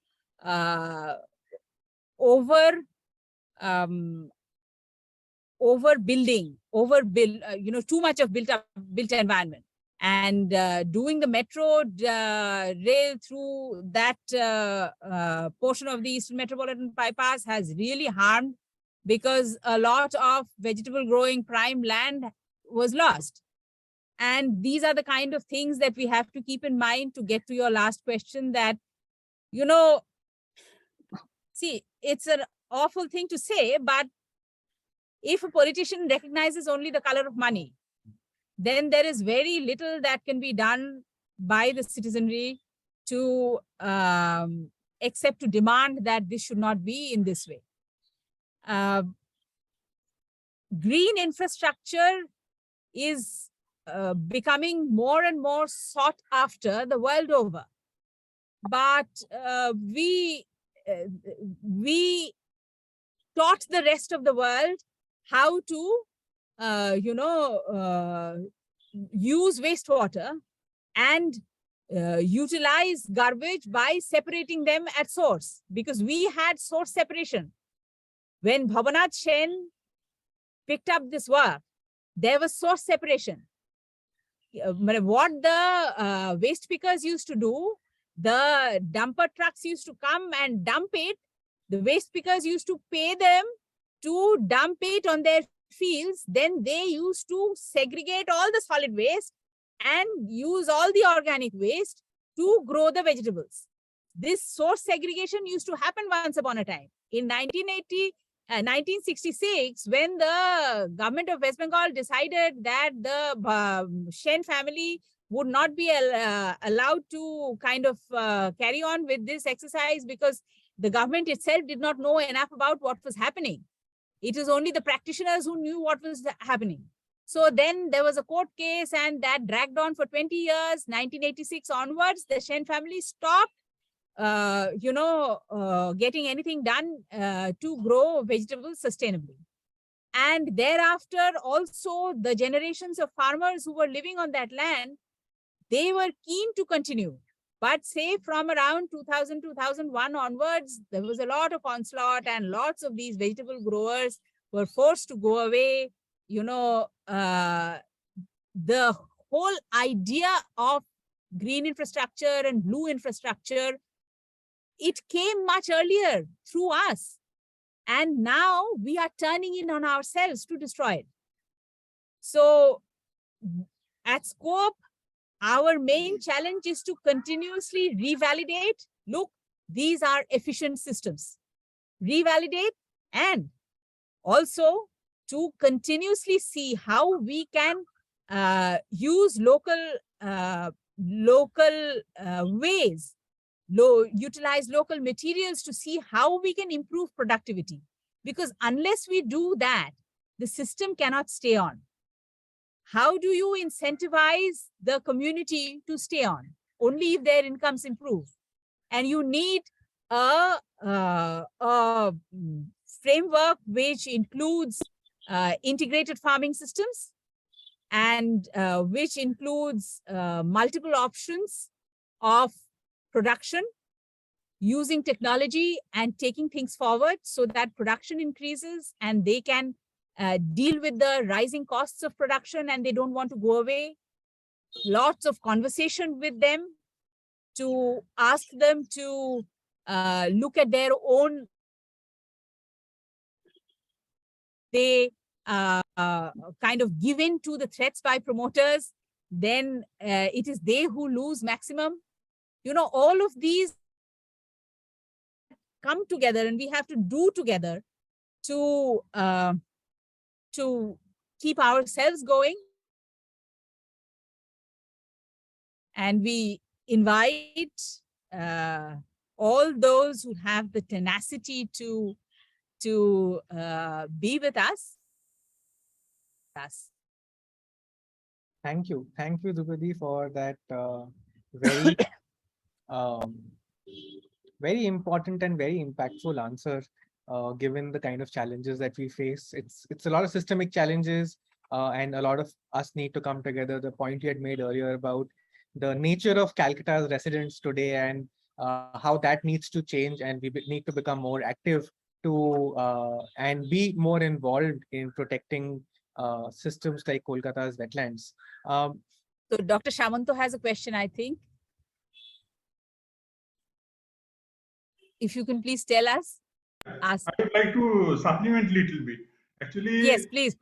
overbuilding, too much of built environment. And doing the metro rail through that portion of the Eastern Metropolitan Bypass has really harmed, because a lot of vegetable growing prime land was lost. And these are the kind of things that we have to keep in mind to get to your last question, that, see, it's an awful thing to say, but if a politician recognizes only the color of money, then there is very little that can be done by the citizenry to except to demand that this should not be in this way. Green infrastructure is becoming more and more sought after the world over. But we taught the rest of the world how to, use wastewater and utilize garbage by separating them at source, because we had source separation. When Bhavanath Sen picked up this work, there was source separation. What the waste pickers used to do, the dumper trucks used to come and dump it. The waste pickers used to pay them to dump it on their fields. Then they used to segregate all the solid waste and use all the organic waste to grow the vegetables. This source segregation used to happen once upon a time. In 1966, when the government of West Bengal decided that the Sen family would not be allowed to kind of carry on with this exercise, because the government itself did not know enough about what was happening. It was only the practitioners who knew what was happening. So then there was a court case, and that dragged on for 20 years. 1986 onwards, the Sen family stopped getting anything done to grow vegetables sustainably. And thereafter, also the generations of farmers who were living on that land, they were keen to continue. But say from around 2000, 2001 onwards, there was a lot of onslaught and lots of these vegetable growers were forced to go away. The whole idea of green infrastructure and blue infrastructure, it came much earlier through us. And now we are turning in on ourselves to destroy it. So at SCOPE, our main challenge is to continuously revalidate, look, these are efficient systems. Revalidate, and also to continuously see how we can use local ways, utilize local materials to see how we can improve productivity. Because unless we do that, the system cannot stay on. How do you incentivize the community to stay on? Only if their incomes improve. And you need a framework which includes integrated farming systems and which includes multiple options of production, using technology and taking things forward so that production increases and they can deal with the rising costs of production and they don't want to go away. Lots of conversation with them to ask them to look at their own. They kind of give in to the threats by promoters, then it is they who lose maximum. All of these come together and we have to do together to keep ourselves going. And we invite all those who have the tenacity to be with us. Thank you, Drupadi, for that very very important and very impactful answer. Given the kind of challenges that we face, it's a lot of systemic challenges, and a lot of us need to come together. The point you had made earlier about the nature of Calcutta's residents today and how that needs to change, and we need to become more active to and be more involved in protecting systems like Kolkata's wetlands. So Dr. Shamanto has a question, I think. If you can please tell us. Ask. I would like to supplement a little bit. Actually, Yes, please.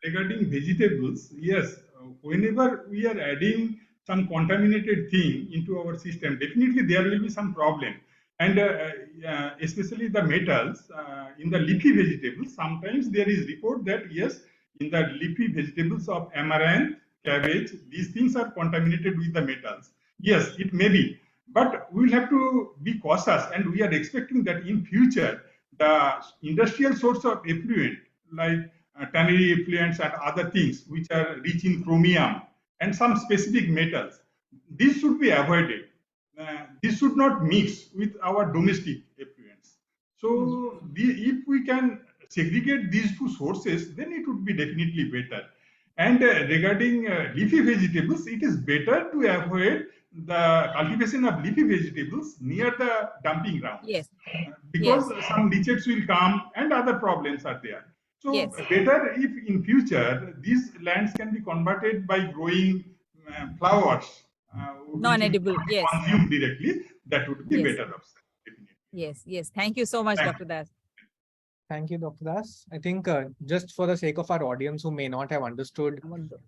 Regarding vegetables, yes, whenever we are adding some contaminated thing into our system, definitely there will be some problem. And especially the metals in the leafy vegetables, sometimes there is report that yes, in the leafy vegetables of amaranth, cabbage, these things are contaminated with the metals. Yes, it may be, but we will have to be cautious, and we are expecting that in future, the industrial source of effluent like ternary effluents and other things which are rich in chromium and some specific metals, this should be avoided. This should not mix with our domestic effluents. So if we can segregate these two sources, then it would be definitely better. And regarding leafy vegetables, it is better to avoid the cultivation of leafy vegetables near the dumping grounds. Yes. Because some leachates will come and other problems are there. So Yes. better if in future these lands can be converted by growing flowers, Non-edible, yes. consumed directly, that would be Yes. better option. Definitely. Yes. Thank you so much, Thank Dr. Das. Thank you, Dr. Das. I think just for the sake of our audience who may not have understood the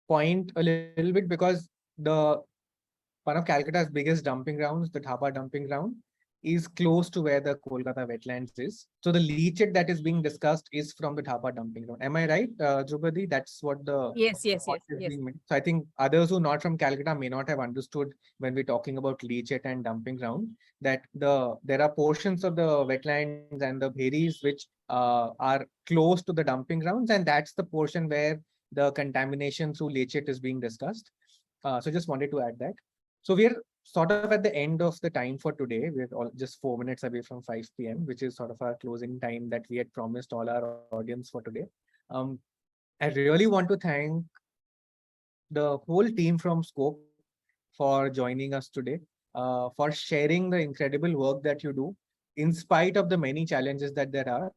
point a little bit, because one of Calcutta's biggest dumping grounds, the Thapa dumping ground, is close to where the Kolkata wetlands is. So the leachate that is being discussed is from the Thapa dumping ground. Am I right, Drupadi? That's what the Yes. being meant. So I think others who are not from Calcutta may not have understood when we're talking about leachate and dumping ground, that there are portions of the wetlands and the bheris which are close to the dumping grounds, and that's the portion where the contamination through leachate is being discussed. So just wanted to add that. So we're sort of at the end of the time for today. We're all just 4 minutes away from 5 p.m., which is sort of our closing time that we had promised all our audience for today. I really want to thank the whole team from SCOPE for joining us today, for sharing the incredible work that you do, in spite of the many challenges that there are.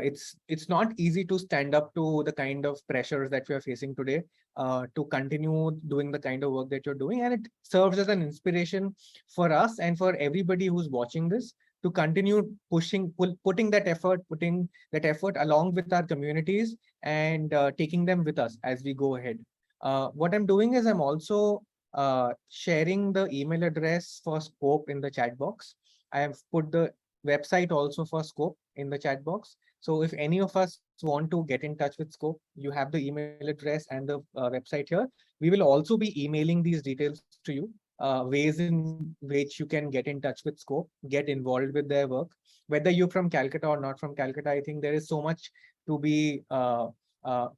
It's not easy to stand up to the kind of pressures that we are facing today, to continue doing the kind of work that you're doing, and it serves as an inspiration for us and for everybody who's watching this to continue putting that effort along with our communities and taking them with us as we go ahead. What I'm doing is I'm also sharing the email address for SCOPE in the chat box. I have put the website also for SCOPE in the chat box. So if any of us want to get in touch with SCOPE, you have the email address and the website here. We will also be emailing these details to you, ways in which you can get in touch with SCOPE, get involved with their work. Whether you're from Calcutta or not from Calcutta, I think there is so much to be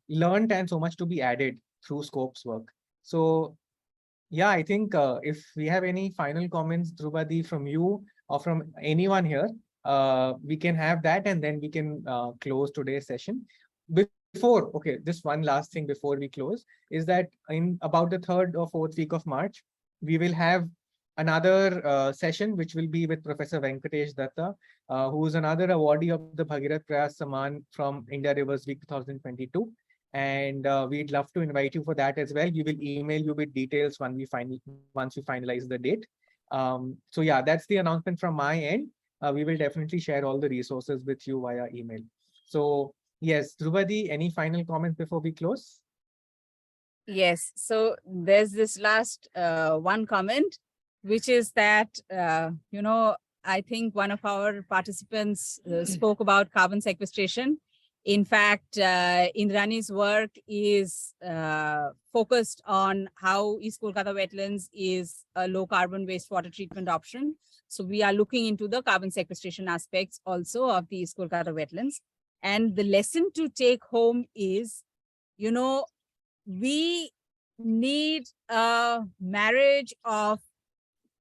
learned and so much to be added through SCOPE's work. So yeah, I think if we have any final comments, Drupadi, from you or from anyone here, we can have that, and then we can close today's session. Okay, just one last thing before we close is that in about the 3rd or 4th week of March, we will have another session, which will be with Professor Venkatesh Datta, who is another awardee of the Bhagirath Prayaas Samman from India Rivers Week 2022. And we'd love to invite you for that as well. We will email you with details once we finalize the date. So yeah, that's the announcement from my end. We will definitely share all the resources with you via email. So yes, Drupadi, any final comments before we close? Yes, so there's this last one comment, which is that, I think one of our participants spoke about carbon sequestration. In fact, Indrani's work is focused on how East Kolkata wetlands is a low carbon wastewater treatment option. So we are looking into the carbon sequestration aspects also of the East Kolkata wetlands. And the lesson to take home is, we need a marriage of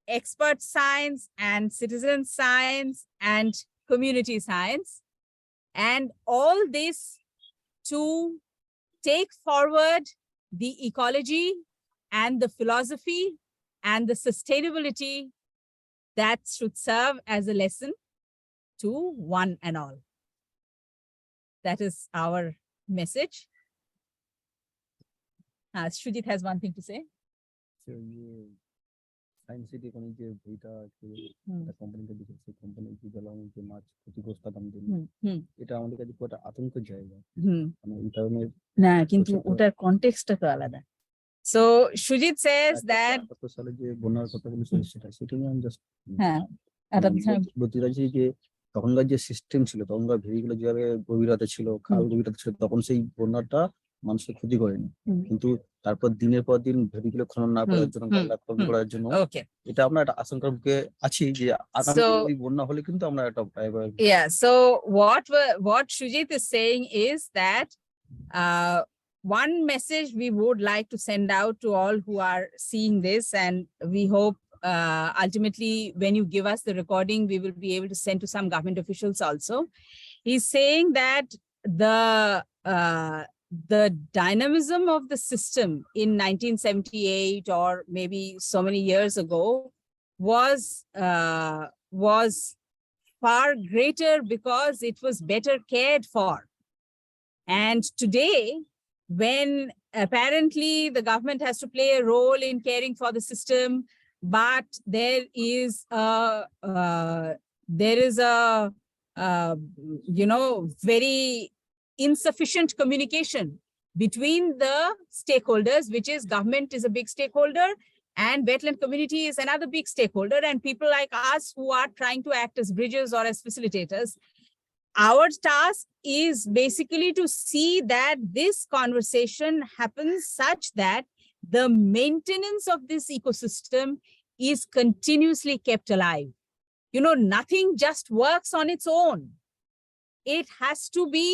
expert science and citizen science and community science. And all this to take forward the ecology and the philosophy and the sustainability that should serve as a lesson to one and all. That is our message. Shrujit has one thing to say. Science city কোন যে বইটা কোম্পানিটা দিয়েছে company কি বললাম যে মাছ ক্ষতিগ্রস্ত দাম দিন এটা আমাদের কাছে পুরো আতঙ্কের জায়গা মানে এই কারণে না কিন্তু ওটার কনটেক্সটটা তো আলাদা সো সুজিত says that কত সালে যে বন্যার কথা বলেছিল সেটা নিয়ে আমি জাস্ট হ্যাঁ বলতে চাইছি যে তখনকার যে সিস্টেম ছিল তখনকার ভেরিগুলো যেভাবে গভীরতা ছিল খাল গভীরতা ছিল তখন সেই বন্যাটা মানুষের ক্ষতি করেনি কিন্তু তারপর দিনের পর দিন ভেরিগুলো খনন না করার জন্য করার জন্য এটা আমরা একটা আশঙ্কার মুখে আছি যে আগামী বন্যা হলে কিন্তু আমরা একটা yeah so what Shrujit is saying is that one message we would like to send out to all who are seeing this, and we hope ultimately when you give us the recording we will be able to send to some government officials also. He's saying that the dynamism of the system in 1978 or maybe so many years ago was far greater because it was better cared for. And today, when apparently the government has to play a role in caring for the system, but there is a very insufficient communication between the stakeholders, which is government is a big stakeholder and wetland community is another big stakeholder, and people like us who are trying to act as bridges or as facilitators. Our task is basically to see that this conversation happens such that the maintenance of this ecosystem is continuously kept alive. Nothing just works on its own. It has to be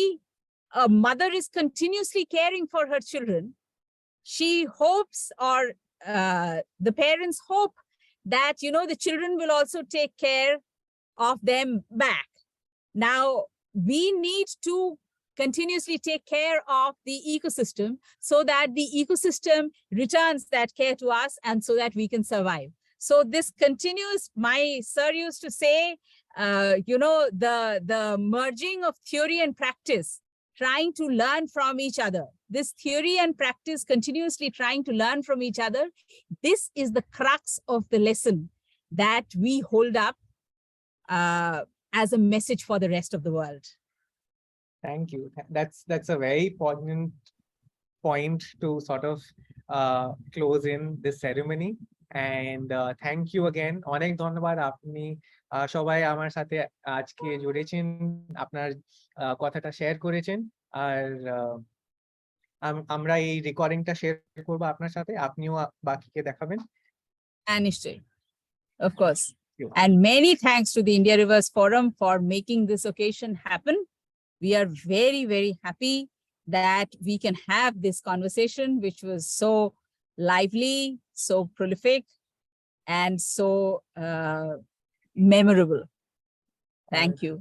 a mother is continuously caring for her children. She hopes or the parents hope that, you know, the children will also take care of them back. Now, we need to continuously take care of the ecosystem so that the ecosystem returns that care to us and so that we can survive. So this continues, my sir used to say, you know, the merging of theory and practice, trying to learn from each other. This theory and practice continuously trying to learn from each other. This is the crux of the lesson that we hold up as a message for the rest of the world. Thank you. That's a very poignant point to sort of close in this ceremony. And thank you again. অনেক ধন্যবাদ, আপনি সবাই আমার সাথে আজকে জুড়েছেন, আপনার কথাটা share করেছেন। আর আমরা এই রেকর্ডিংটা শেয়ার করব আপনার সাথে, আপনিও বাকিকে দেখাবেন। And of course. Thank you. And many thanks to the India Rivers Forum for making this occasion happen. We are very, very happy that we can have this conversation, which was so lively, so prolific, and so memorable. Thank you.